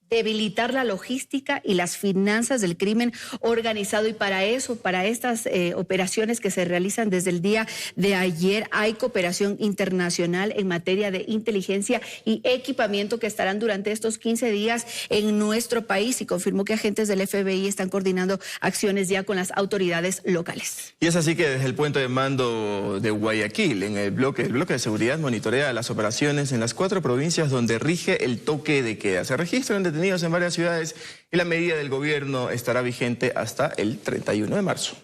debilitar la logística y las finanzas del crimen organizado. Y para eso, para estas operaciones que se realizan desde el día de ayer, hay cooperación internacional en materia de inteligencia y equipamiento que estarán durante estos 15 días en nuestro país, y confirmó que agentes del FBI están coordinando acciones ya con las autoridades locales. Y es así que desde el puente de mando de Guayaquil, en el bloque de seguridad monitorea las operaciones en las 4 provincias donde rige el toque de queda. Se registran detenidos en varias ciudades y la medida del gobierno estará vigente hasta el 31 de marzo.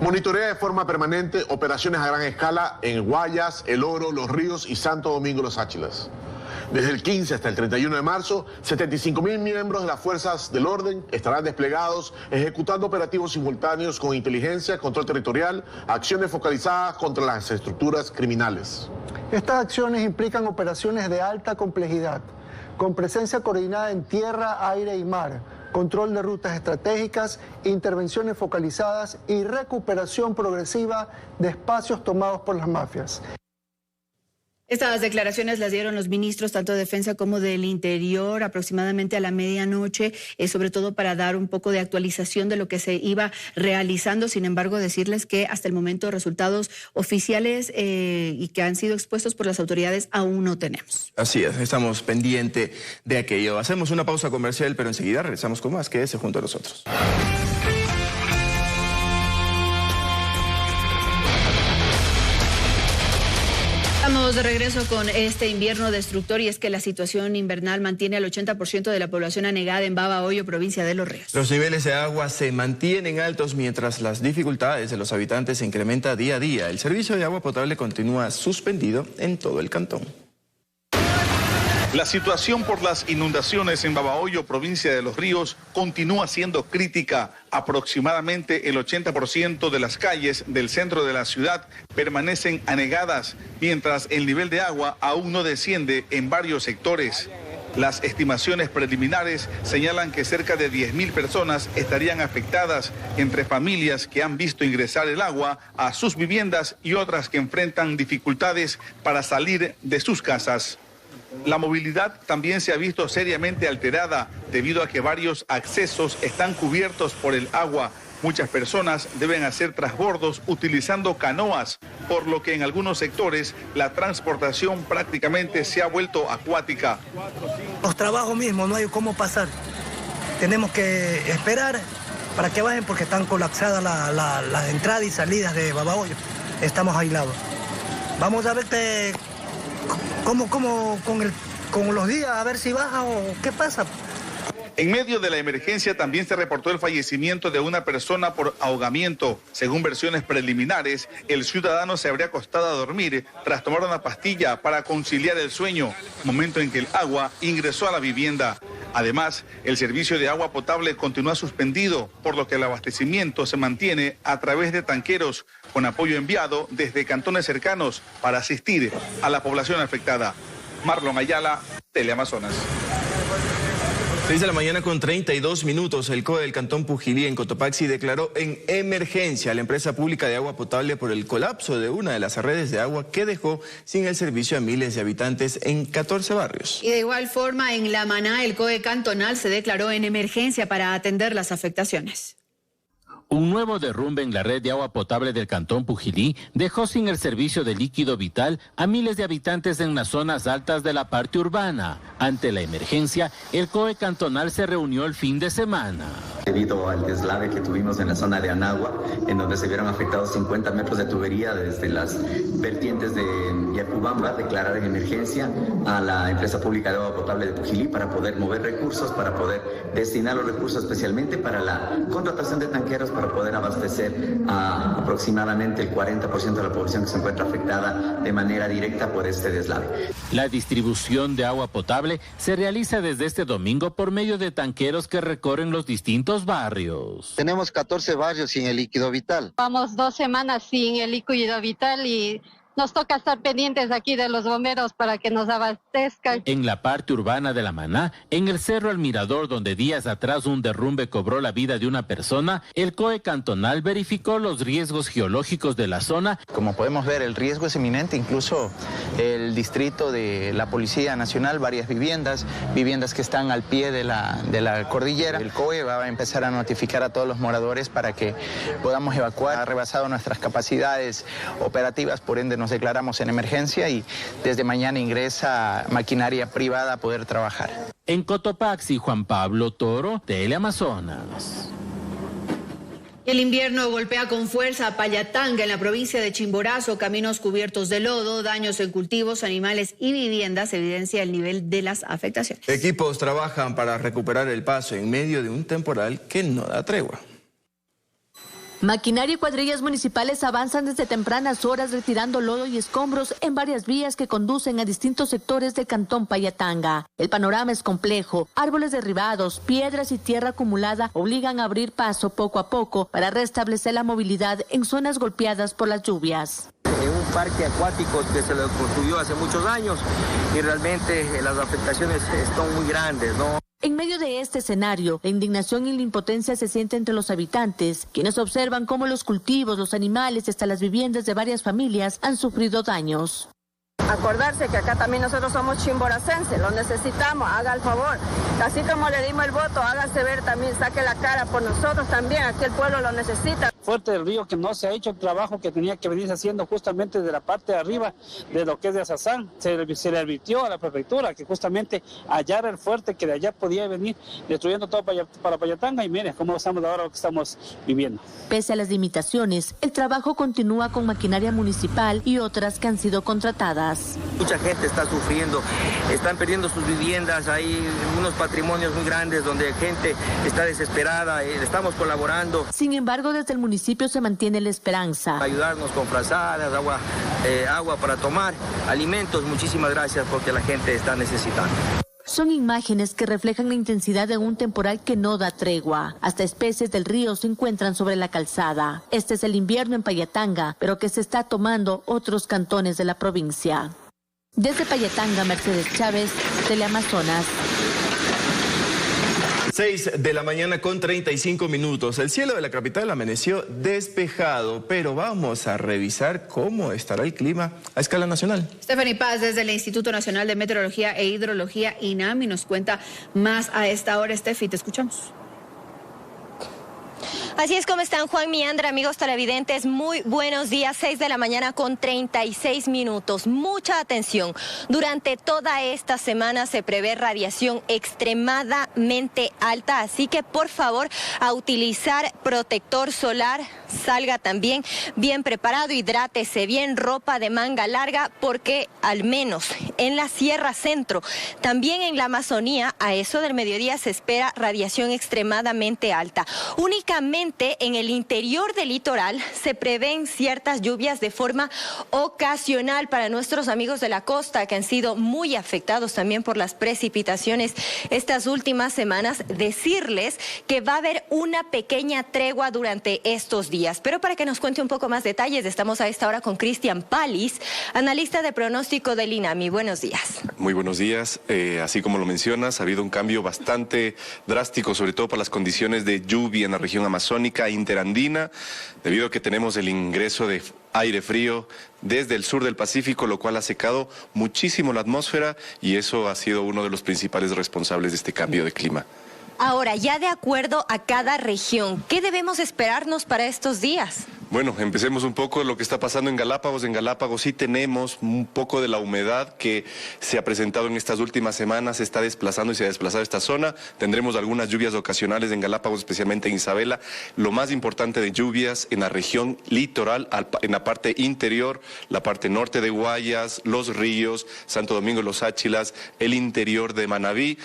Monitorea de forma permanente operaciones a gran escala en Guayas, El Oro, Los Ríos y Santo Domingo Los Áchilas. Desde el 15 hasta el 31 de marzo, 75.000 miembros de las fuerzas del orden estarán desplegados ejecutando operativos simultáneos con inteligencia, control territorial, acciones focalizadas contra las estructuras criminales. Estas acciones implican operaciones de alta complejidad, con presencia coordinada en tierra, aire y mar, control de rutas estratégicas, intervenciones focalizadas y recuperación progresiva de espacios tomados por las mafias. Estas declaraciones las dieron los ministros tanto de Defensa como del Interior aproximadamente a la medianoche, sobre todo para dar un poco de actualización de lo que se iba realizando. Sin embargo, decirles que hasta el momento resultados oficiales y que han sido expuestos por las autoridades aún no tenemos. Así es, estamos pendientes de aquello. Hacemos una pausa comercial, pero enseguida regresamos con más. Quédese junto a nosotros. Estamos de regreso con este invierno destructor, y es que la situación invernal mantiene al 80% de la población anegada en Babahoyo, provincia de Los Ríos. Los niveles de agua se mantienen altos mientras las dificultades de los habitantes se incrementan día a día. El servicio de agua potable continúa suspendido en todo el cantón. La situación por las inundaciones en Babahoyo, provincia de Los Ríos, continúa siendo crítica. Aproximadamente el 80% de las calles del centro de la ciudad permanecen anegadas, mientras el nivel de agua aún no desciende en varios sectores. Las estimaciones preliminares señalan que cerca de 10.000 personas estarían afectadas, entre familias que han visto ingresar el agua a sus viviendas y otras que enfrentan dificultades para salir de sus casas. La movilidad también se ha visto seriamente alterada debido a que varios accesos están cubiertos por el agua, Muchas personas deben hacer transbordos utilizando canoas, por lo que en algunos sectores la transportación prácticamente se ha vuelto acuática. Los trabajos mismos, no hay cómo pasar. Tenemos que esperar para que bajen porque están colapsadas las entradas y salidas de Babahoyo. Estamos aislados. Vamos a ver cómo con los días, a ver si baja o qué pasa. En medio de la emergencia también se reportó el fallecimiento de una persona por ahogamiento. Según versiones preliminares, el ciudadano se habría acostado a dormir tras tomar una pastilla para conciliar el sueño, momento en que el agua ingresó a la vivienda. Además, el servicio de agua potable continúa suspendido, por lo que el abastecimiento se mantiene a través de tanqueros, con apoyo enviado desde cantones cercanos para asistir a la población afectada. Marlon Ayala, Teleamazonas. 6 de la mañana con 32 minutos, el COE del Cantón Pujilí en Cotopaxi declaró en emergencia a la empresa pública de agua potable por el colapso de una de las redes de agua que dejó sin el servicio a miles de habitantes en 14 barrios. Y de igual forma, en La Maná, el COE cantonal se declaró en emergencia para atender las afectaciones. Un nuevo derrumbe en la red de agua potable del Cantón Pujilí dejó sin el servicio de líquido vital a miles de habitantes en las zonas altas de la parte urbana. Ante la emergencia, el COE cantonal se reunió el fin de semana. Debido al deslave que tuvimos en la zona de Anagua, en donde se vieron afectados 50 metros de tubería desde las vertientes de Yapubamba, declarar en emergencia a la empresa pública de agua potable de Pujilí para poder mover recursos, para poder destinar los recursos especialmente para la contratación de tanqueros, para poder abastecer a aproximadamente el 40% de la población que se encuentra afectada de manera directa por este deslave. La distribución de agua potable se realiza desde este domingo por medio de tanqueros que recorren los distintos barrios. Tenemos 14 barrios sin el líquido vital. Vamos 2 semanas sin el líquido vital y nos toca estar pendientes aquí de los bomberos para que nos abastezcan. En la parte urbana de La Maná, en el Cerro El Mirador, donde días atrás un derrumbe cobró la vida de una persona, el COE cantonal verificó los riesgos geológicos de la zona. Como podemos ver, el riesgo es inminente, incluso el distrito de la Policía Nacional, varias viviendas que están al pie de la cordillera. El COE va a empezar a notificar a todos los moradores para que podamos evacuar. Ha rebasado nuestras capacidades operativas, por ende nos declaramos en emergencia y desde mañana ingresa maquinaria privada a poder trabajar. En Cotopaxi, Juan Pablo Toro, Teleamazonas. El invierno golpea con fuerza a Payatanga en la provincia de Chimborazo, caminos cubiertos de lodo, daños en cultivos, animales y viviendas, evidencia el nivel de las afectaciones. Equipos trabajan para recuperar el paso en medio de un temporal que no da tregua. Maquinaria y cuadrillas municipales avanzan desde tempranas horas retirando lodo y escombros en varias vías que conducen a distintos sectores del cantón Payatanga. El panorama es complejo. Árboles derribados, piedras y tierra acumulada obligan a abrir paso poco a poco para restablecer la movilidad en zonas golpeadas por las lluvias. En un parque acuático que se lo construyó hace muchos años y realmente las afectaciones son muy grandes, ¿no? En medio de este escenario, la indignación y la impotencia se siente entre los habitantes, quienes observan cómo los cultivos, los animales y hasta las viviendas de varias familias han sufrido daños. Acordarse que acá también nosotros somos chimboracenses, lo necesitamos, haga el favor. Así como le dimos el voto, hágase ver también, saque la cara por nosotros también, aquí el pueblo lo necesita. Fuerte del río que no se ha hecho el trabajo que tenía que venirse haciendo justamente de la parte de arriba de lo que es de Azazán. Se le advirtió a la prefectura que justamente hallara el fuerte que de allá podía venir destruyendo todo para Payatanga y mire cómo estamos ahora lo que estamos viviendo. Pese a las limitaciones, el trabajo continúa con maquinaria municipal y otras que han sido contratadas. Mucha gente está sufriendo, están perdiendo sus viviendas, hay unos patrimonios muy grandes donde gente está desesperada, estamos colaborando. Sin embargo, desde el municipio se mantiene la esperanza. Ayudarnos con frazadas, agua para tomar, alimentos, muchísimas gracias porque la gente está necesitando. Son imágenes que reflejan la intensidad de un temporal que no da tregua. Hasta especies del río se encuentran sobre la calzada. Este es el invierno en Payatanga, pero que se está tomando otros cantones de la provincia. Desde Payatanga, Mercedes Chávez, Teleamazonas. 6 de la mañana con 35 minutos. El cielo de la capital amaneció despejado, pero vamos a revisar cómo estará el clima a escala nacional. Stephanie Paz, desde el Instituto Nacional de Meteorología e Hidrología, INAMI, nos cuenta más a esta hora. Steffi, te escuchamos. Así es como están, Juan Miandra, amigos televidentes, muy buenos días, 6 de la mañana con 36 minutos. Mucha atención, durante toda esta semana se prevé radiación extremadamente alta, así que por favor a utilizar protector solar, salga también bien preparado, hidrátese bien, ropa de manga larga, porque al menos en la Sierra Centro, también en la Amazonía, a eso del mediodía se espera radiación extremadamente alta. Únicamente en el interior del litoral se prevén ciertas lluvias de forma ocasional para nuestros amigos de la costa que han sido muy afectados también por las precipitaciones estas últimas semanas. Decirles que va a haber una pequeña tregua durante estos días. Pero para que nos cuente un poco más detalles, estamos a esta hora con Cristian Palis, analista de pronóstico del INAMI. Buenos días. Muy buenos días. Así como lo mencionas, ha habido un cambio bastante drástico, sobre todo para las condiciones de lluvia en la región amazónica interandina, debido a que tenemos el ingreso de aire frío desde el sur del Pacífico, lo cual ha secado muchísimo la atmósfera y eso ha sido uno de los principales responsables de este cambio de clima. Ahora, ya de acuerdo a cada región, ¿qué debemos esperarnos para estos días? Bueno, empecemos un poco lo que está pasando en Galápagos. En Galápagos sí tenemos un poco de la humedad que se ha presentado en estas últimas semanas, se está desplazando y se ha desplazado esta zona. Tendremos algunas lluvias ocasionales en Galápagos, especialmente en Isabela. Lo más importante de lluvias en la región litoral, en la parte interior, la parte norte de Guayas, Los Ríos, Santo Domingo, Los Áchilas, el interior de Manabí,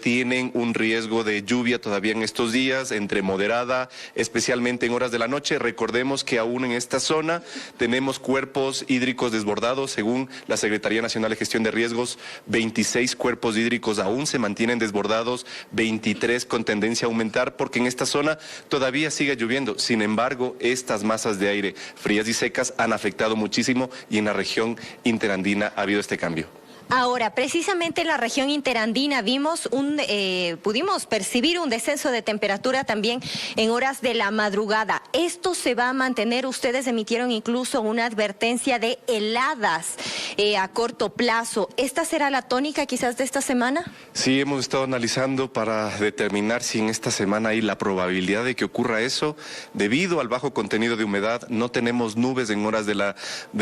tienen un riesgo de lluvia todavía en estos días, entre moderada, especialmente en horas de la noche. Recordemos que aún en esta zona tenemos cuerpos hídricos desbordados. Según la Secretaría Nacional de Gestión de Riesgos, 26 cuerpos hídricos aún se mantienen desbordados, 23 con tendencia a aumentar, porque en esta zona todavía sigue lloviendo. Sin embargo, estas masas de aire frías y secas han afectado muchísimo y en la región interandina ha habido este cambio. Ahora, precisamente en la región interandina pudimos percibir un descenso de temperatura también en horas de la madrugada. ¿Esto se va a mantener? Ustedes emitieron incluso una advertencia de heladas a corto plazo. ¿Esta será la tónica quizás de esta semana? Sí, hemos estado analizando para determinar si en esta semana hay la probabilidad de que ocurra eso. Debido al bajo contenido de humedad, no tenemos nubes en horas de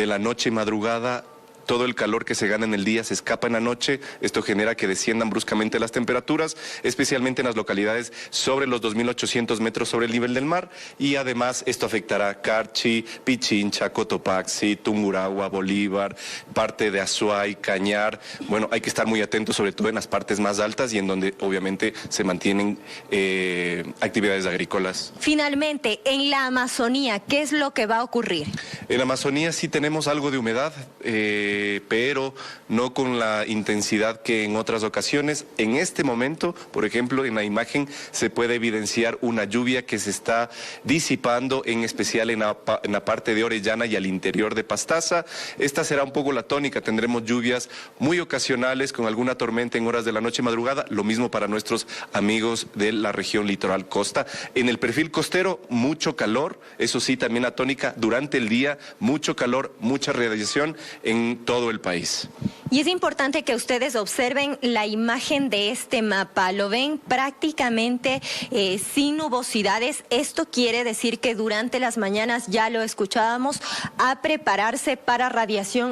la noche y madrugada. Todo el calor que se gana en el día se escapa en la noche. Esto genera que desciendan bruscamente las temperaturas, especialmente en las localidades sobre los 2.800 metros sobre el nivel del mar. Y además esto afectará Carchi, Pichincha, Cotopaxi, Tungurahua, Bolívar, parte de Azuay, Cañar. Bueno, hay que estar muy atentos, sobre todo en las partes más altas y en donde obviamente se mantienen actividades agrícolas. Finalmente, en la Amazonía, ¿qué es lo que va a ocurrir? En la Amazonía sí tenemos algo de humedad, pero no con la intensidad que en otras ocasiones. En este momento, por ejemplo, en la imagen se puede evidenciar una lluvia que se está disipando, en especial en la parte de Orellana y al interior de Pastaza. Esta será un poco la tónica. Tendremos lluvias muy ocasionales con alguna tormenta en horas de la noche y madrugada. Lo mismo para nuestros amigos de la región litoral costa. En el perfil costero, mucho calor. Eso sí, también la tónica durante el día, mucho calor, mucha radiación en todo el país. Y es importante que ustedes observen la imagen de este mapa. Lo ven prácticamente sin nubosidades. Esto quiere decir que durante las mañanas, ya lo escuchábamos, a prepararse para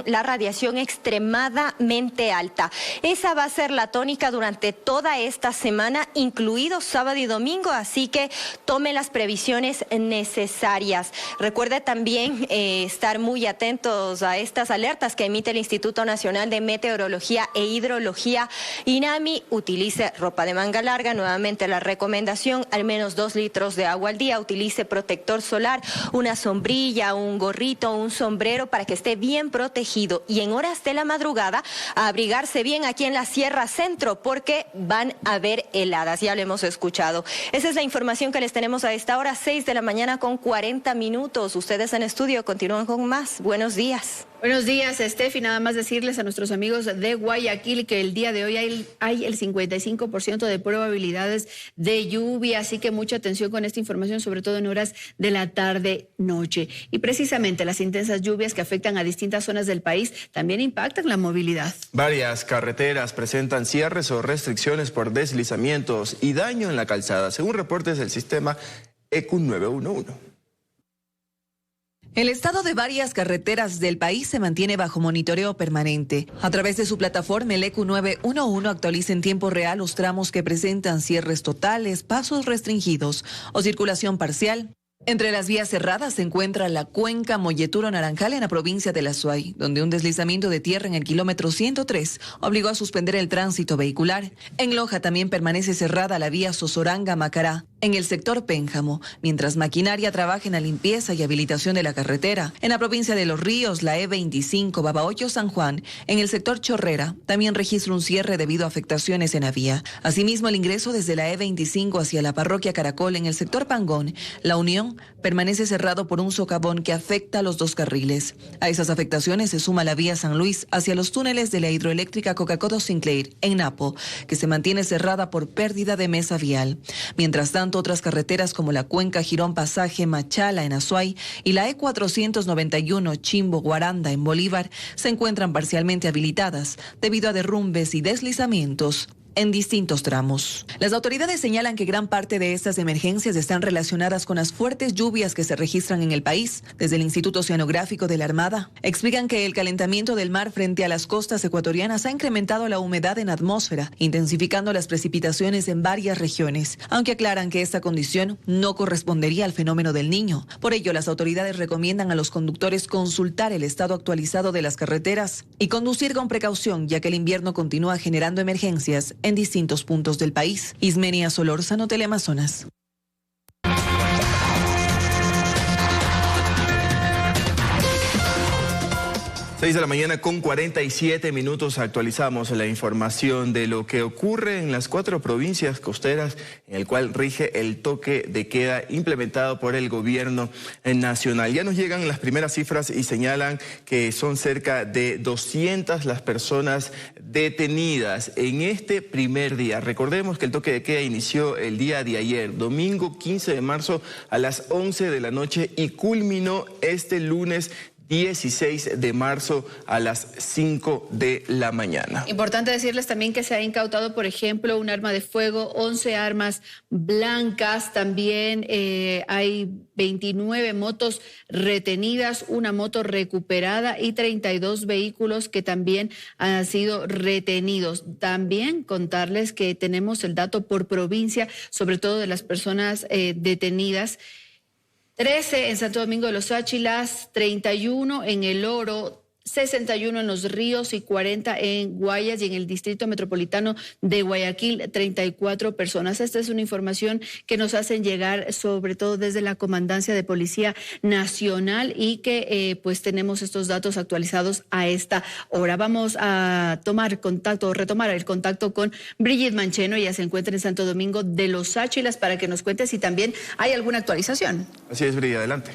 la radiación extremadamente alta. Esa va a ser la tónica durante toda esta semana, incluido sábado y domingo, así que tome las previsiones necesarias. Recuerde también estar muy atentos a estas alertas que emite el Instituto Nacional de Meteorología e Hidrología, INAMI. Utilice ropa de manga larga, nuevamente la recomendación, al menos 2 litros de agua al día, utilice protector solar, una sombrilla, un gorrito, un sombrero para que esté bien protegido, y en horas de la madrugada a abrigarse bien aquí en la Sierra Centro porque van a haber heladas, ya lo hemos escuchado. Esa es la información que les tenemos a esta hora, 6 de la mañana con 40 minutos. Ustedes en estudio continúan con más. Buenos días. Buenos días, Steffi. Nada más decirles a nuestros amigos de Guayaquil que el día de hoy hay el 55% de probabilidades de lluvia, así que mucha atención con esta información, sobre todo en horas de la tarde-noche. Y precisamente las intensas lluvias que afectan a distintas zonas del país también impactan la movilidad. Varias carreteras presentan cierres o restricciones por deslizamientos y daño en la calzada. Según reportes del sistema ECU 911. El estado de varias carreteras del país se mantiene bajo monitoreo permanente. A través de su plataforma, el ECU 911 actualiza en tiempo real los tramos que presentan cierres totales, pasos restringidos o circulación parcial. Entre las vías cerradas se encuentra la cuenca Molleturo-Naranjal en la provincia de La Suay, donde un deslizamiento de tierra en el kilómetro 103 obligó a suspender el tránsito vehicular. En Loja también permanece cerrada la vía Sosoranga-Macará, en el sector Pénjamo, mientras maquinaria trabaja en la limpieza y habilitación de la carretera. En la provincia de Los Ríos, la E25 Babahoyo-San Juan, en el sector Chorrera, también registra un cierre debido a afectaciones en la vía. Asimismo, el ingreso desde la E25 hacia la parroquia Caracol en el sector Pangón, La Unión, permanece cerrado por un socavón que afecta a los dos carriles. A esas afectaciones se suma la vía San Luis hacia los túneles de la hidroeléctrica Coca-Codo-Sinclair, en Napo, que se mantiene cerrada por pérdida de mesa vial. Mientras tanto, otras carreteras como la cuenca Girón-Pasaje Machala en Azuay y la E491 Chimbo-Guaranda en Bolívar se encuentran parcialmente habilitadas debido a derrumbes y deslizamientos en distintos tramos. Las autoridades señalan que gran parte de estas emergencias están relacionadas con las fuertes lluvias que se registran en el país. Desde el Instituto Oceanográfico de la Armada explican que el calentamiento del mar frente a las costas ecuatorianas ha incrementado la humedad en la atmósfera, intensificando las precipitaciones en varias regiones, aunque aclaran que esta condición no correspondería al fenómeno del Niño. Por ello, las autoridades recomiendan a los conductores consultar el estado actualizado de las carreteras y conducir con precaución, ya que el invierno continúa generando emergencias en distintos puntos del país. Ismenia Solórzano, Teleamazonas. 6 de la mañana con 47 minutos actualizamos la información de lo que ocurre en las 4 provincias costeras en el cual rige el toque de queda implementado por el gobierno nacional. Ya nos llegan las primeras cifras y señalan que son cerca de 200 las personas detenidas en este primer día. Recordemos que el toque de queda inició el día de ayer, domingo 15 de marzo a las 11 de la noche y culminó este lunes 16 de marzo a las 5 de la mañana. Importante decirles también que se ha incautado, por ejemplo, un arma de fuego, 11 armas blancas, también hay 29 motos retenidas, una moto recuperada y 32 vehículos que también han sido retenidos. También contarles que tenemos el dato por provincia, sobre todo de las personas detenidas. 13 en Santo Domingo de los Áchilas, 31 en El Oro, 61 en Los Ríos y 40 en Guayas, y en el Distrito Metropolitano de Guayaquil 34 personas. Esta es una información que nos hacen llegar sobre todo desde la Comandancia de Policía Nacional y que pues tenemos estos datos actualizados a esta hora. Vamos a retomar el contacto con Brigitte Mancheno. Ella se encuentra en Santo Domingo de los Áchilas para que nos cuente si también hay alguna actualización. Así es, Brigitte, adelante.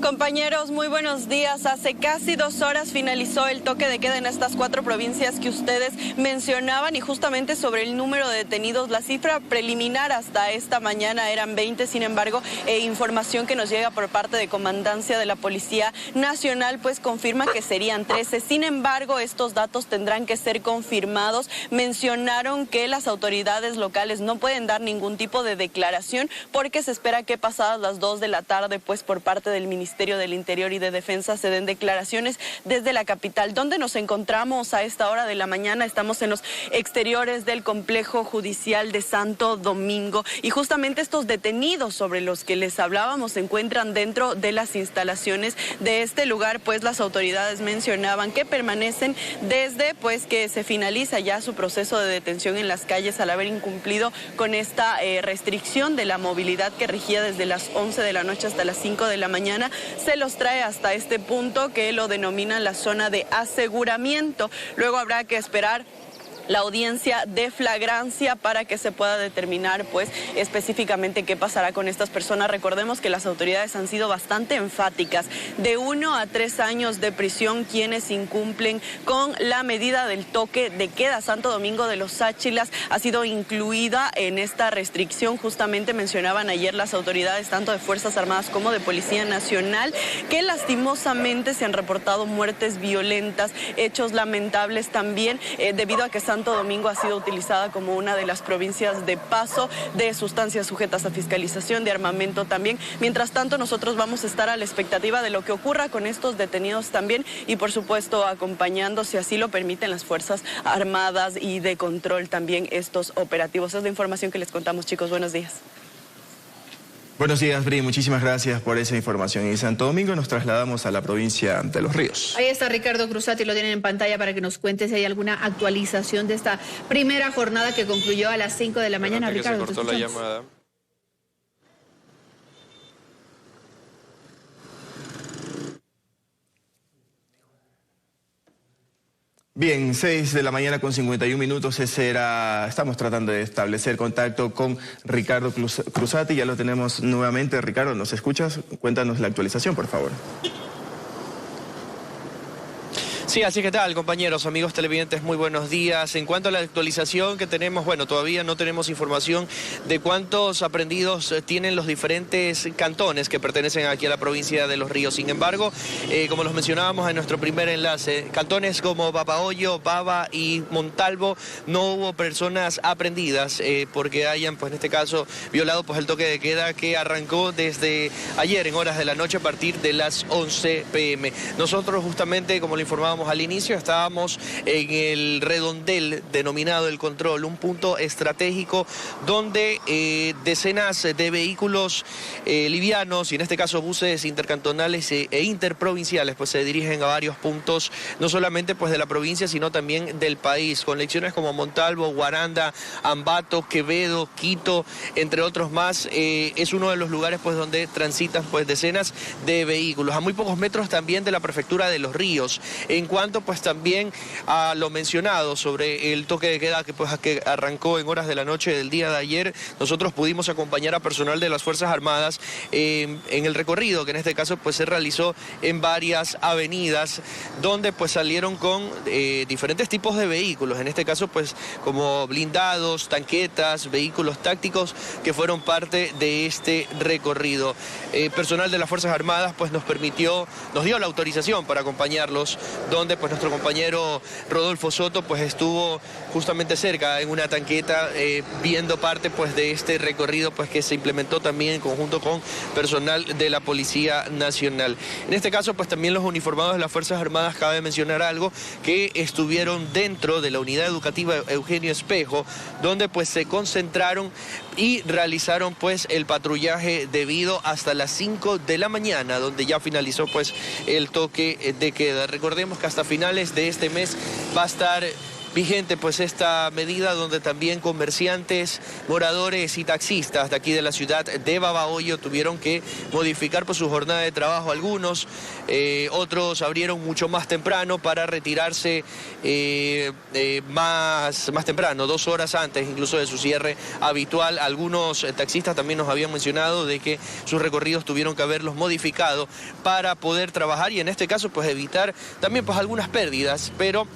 Compañeros, muy buenos días. Hace casi 2 horas finalizó el toque de queda en estas 4 provincias que ustedes mencionaban y justamente sobre el número de detenidos, la cifra preliminar hasta esta mañana eran 20, sin embargo, información que nos llega por parte de Comandancia de la Policía Nacional pues confirma que serían 13. Sin embargo, estos datos tendrán que ser confirmados. Mencionaron que las autoridades locales no pueden dar ningún tipo de declaración porque se espera que pasadas las 2 de la tarde pues por parte del Ministerio del Interior y de Defensa se den declaraciones desde la capital. ¿Dónde nos encontramos a esta hora de la mañana? Estamos en los exteriores del complejo judicial de Santo Domingo y justamente estos detenidos sobre los que les hablábamos se encuentran dentro de las instalaciones de este lugar, pues las autoridades mencionaban que permanecen desde pues que se finaliza ya su proceso de detención en las calles al haber incumplido con esta restricción de la movilidad que regía desde las 11 de la noche hasta las 5 de la mañana. Se los trae hasta este punto que lo denominan la zona de aseguramiento. Luego habrá que esperar la audiencia de flagrancia para que se pueda determinar pues específicamente qué pasará con estas personas. Recordemos que las autoridades han sido bastante enfáticas, de 1 a 3 años de prisión quienes incumplen con la medida del toque de queda. Santo Domingo de los Áchilas ha sido incluida en esta restricción. Justamente mencionaban ayer las autoridades tanto de Fuerzas Armadas como de Policía Nacional que lastimosamente se han reportado muertes violentas, hechos lamentables también debido a que Santo Santo Domingo ha sido utilizada como una de las provincias de paso de sustancias sujetas a fiscalización, de armamento también. Mientras tanto, nosotros vamos a estar a la expectativa de lo que ocurra con estos detenidos también y, por supuesto, acompañando, si así lo permiten, las Fuerzas Armadas y de control también estos operativos. Es la información que les contamos, chicos. Buenos días. Buenos días, Bri. Muchísimas gracias por esa información. En Santo Domingo nos trasladamos a la provincia de Los Ríos. Ahí está Ricardo Cruzati, lo tienen en pantalla para que nos cuente si hay alguna actualización de esta primera jornada que concluyó a las 5 de la mañana. Ricardo, se cortó la llamada. Bien, 6 de la mañana con 51 minutos, estamos tratando de establecer contacto con Ricardo Cruzati, ya lo tenemos nuevamente. Ricardo, ¿nos escuchas? Cuéntanos la actualización, por favor. Sí, así que tal, compañeros, amigos televidentes, muy buenos días. En cuanto a la actualización que tenemos, bueno, todavía no tenemos información de cuántos aprendidos tienen los diferentes cantones que pertenecen aquí a la provincia de Los Ríos. Sin embargo, como los mencionábamos en nuestro primer enlace, cantones como Babahoyo, Baba y Montalvo, no hubo personas aprendidas porque hayan, pues en este caso, violado pues el toque de queda que arrancó desde ayer en horas de la noche a partir de las 11 p.m. Nosotros justamente, como le informábamos al inicio, estábamos en el redondel denominado El Control, un punto estratégico donde decenas de vehículos livianos y en este caso buses intercantonales e interprovinciales pues se dirigen a varios puntos, no solamente pues de la provincia sino también del país, con lecciones como Montalvo, Guaranda, Ambato, Quevedo, Quito, entre otros más. Es uno de los lugares pues donde transitan pues decenas de vehículos, a muy pocos metros también de la prefectura de Los Ríos. En cuanto pues también a lo mencionado sobre el toque de queda que arrancó en horas de la noche del día de ayer, nosotros pudimos acompañar a personal de las Fuerzas Armadas en el recorrido que en este caso pues se realizó en varias avenidas donde pues salieron con diferentes tipos de vehículos, en este caso pues como blindados, tanquetas, vehículos tácticos que fueron parte de este recorrido. Personal de las Fuerzas Armadas pues nos dio la autorización para acompañarlos, donde pues nuestro compañero Rodolfo Soto pues estuvo justamente cerca en una tanqueta viendo parte pues de este recorrido pues que se implementó también en conjunto con personal de la Policía Nacional. En este caso pues también los uniformados de las Fuerzas Armadas, cabe mencionar algo, que estuvieron dentro de la unidad educativa Eugenio Espejo, donde pues se concentraron y realizaron pues el patrullaje debido hasta las 5 de la mañana, donde ya finalizó pues el toque de queda. Recordemos que hasta finales de este mes va a estar vigente pues esta medida, donde también comerciantes, moradores y taxistas de aquí de la ciudad de Babahoyo tuvieron que modificar pues su jornada de trabajo. Algunos, otros abrieron mucho más temprano para retirarse más temprano, 2 horas antes incluso de su cierre habitual. Algunos taxistas también nos habían mencionado de que sus recorridos tuvieron que haberlos modificado para poder trabajar y en este caso pues evitar también pues algunas pérdidas, pero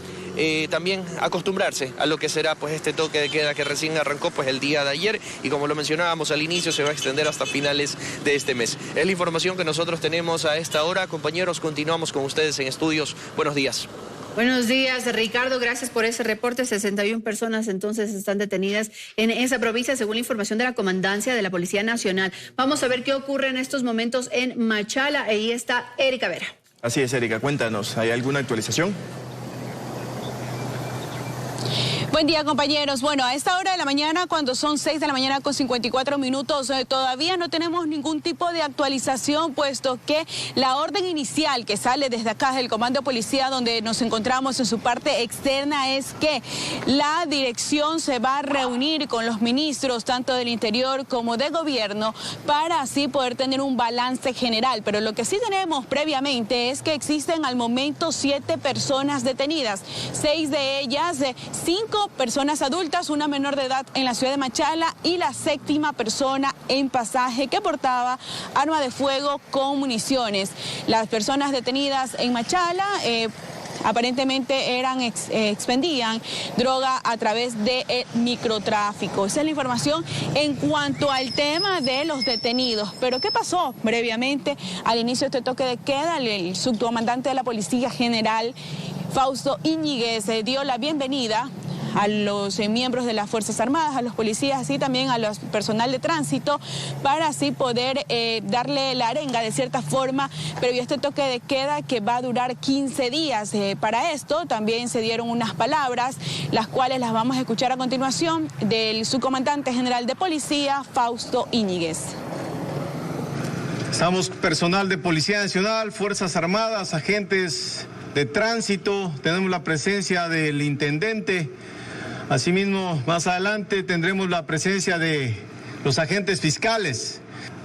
también acostumbrarse a lo que será pues este toque de queda que recién arrancó pues el día de ayer y como lo mencionábamos al inicio se va a extender hasta finales de este mes. Es la información que nosotros tenemos a esta hora. Compañeros, continuamos con ustedes en estudios. Buenos días. Buenos días, Ricardo. Gracias por ese reporte. 61 personas entonces están detenidas en esa provincia, según la información de la Comandancia de la Policía Nacional. Vamos a ver qué ocurre en estos momentos en Machala. Ahí está Erika Vera. Así es, Erika. Cuéntanos, ¿hay alguna actualización? Buen día, compañeros. Bueno, a esta hora de la mañana, cuando son 6 de la mañana con 54 minutos, todavía no tenemos ningún tipo de actualización, puesto que la orden inicial que sale desde acá del Comando de Policía, donde nos encontramos en su parte externa, es que la dirección se va a reunir con los ministros, tanto del Interior como de Gobierno, para así poder tener un balance general. Pero lo que sí tenemos previamente es que existen al momento 7 personas detenidas, 6 de ellas, 5 personas adultas, una menor de edad en la ciudad de Machala y la 7ª persona en Pasaje que portaba arma de fuego con municiones. Las personas detenidas en Machala aparentemente expendían droga a través de microtráfico. Esa es la información en cuanto al tema de los detenidos. Pero ¿qué pasó brevemente al inicio de este toque de queda? El subcomandante de la Policía General, Fausto Íñiguez, dio la bienvenida a los miembros de las Fuerzas Armadas, a los policías, así también a los personal de tránsito, para así poder darle la arenga de cierta forma, previo a este toque de queda que va a durar 15 días. Para esto también se dieron unas palabras, las cuales las vamos a escuchar a continuación del subcomandante general de policía, Fausto Íñiguez. Estamos personal de Policía Nacional, Fuerzas Armadas, agentes de tránsito, tenemos la presencia del intendente, asimismo más adelante tendremos la presencia de los agentes fiscales.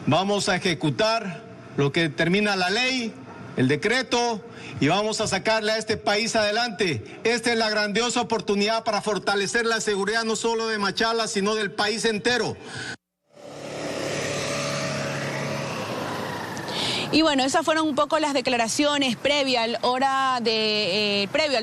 Vamos a ejecutar lo que determina la ley, el decreto, y vamos a sacarle a este país adelante. Esta es la grandiosa oportunidad para fortalecer la seguridad no solo de Machala, sino del país entero. Y bueno, esas fueron un poco las declaraciones previo al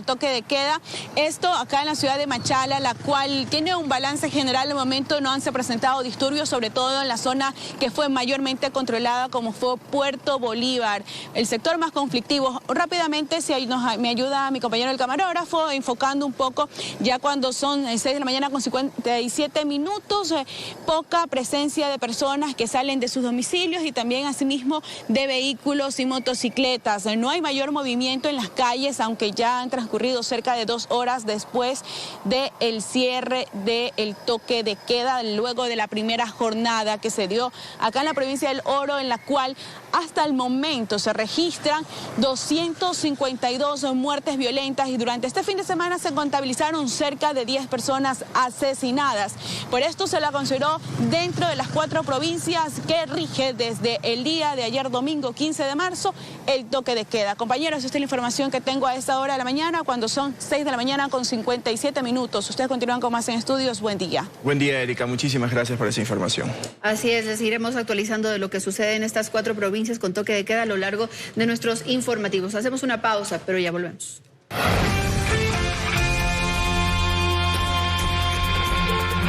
toque de queda. Esto acá en la ciudad de Machala, la cual tiene un balance general. De momento no han se presentado disturbios, sobre todo en la zona que fue mayormente controlada, como fue Puerto Bolívar, el sector más conflictivo. Rápidamente, si me ayuda mi compañero el camarógrafo, enfocando un poco, ya cuando son 6 de la mañana con 57 minutos, poca presencia de personas que salen de sus domicilios y también asimismo de vehículos y motocicletas. No hay mayor movimiento en las calles, aunque ya han transcurrido cerca de 2 horas después del cierre del toque de queda, luego de la primera jornada que se dio acá en la provincia del Oro, en la cual hasta el momento se registran 252 muertes violentas y durante este fin de semana se contabilizaron cerca de 10 personas asesinadas. Por esto se la consideró dentro de las 4 provincias que rige desde el día de ayer domingo 15 de marzo el toque de queda. Compañeros, esta es la información que tengo a esta hora de la mañana, cuando son 6 de la mañana con 57 minutos. Ustedes continúan con más en estudios. Buen día. Buen día, Erika. Muchísimas gracias por esa información. Así es, les iremos actualizando de lo que sucede en estas 4 provincias con toque de queda a lo largo de nuestros informativos. Hacemos una pausa, pero ya volvemos.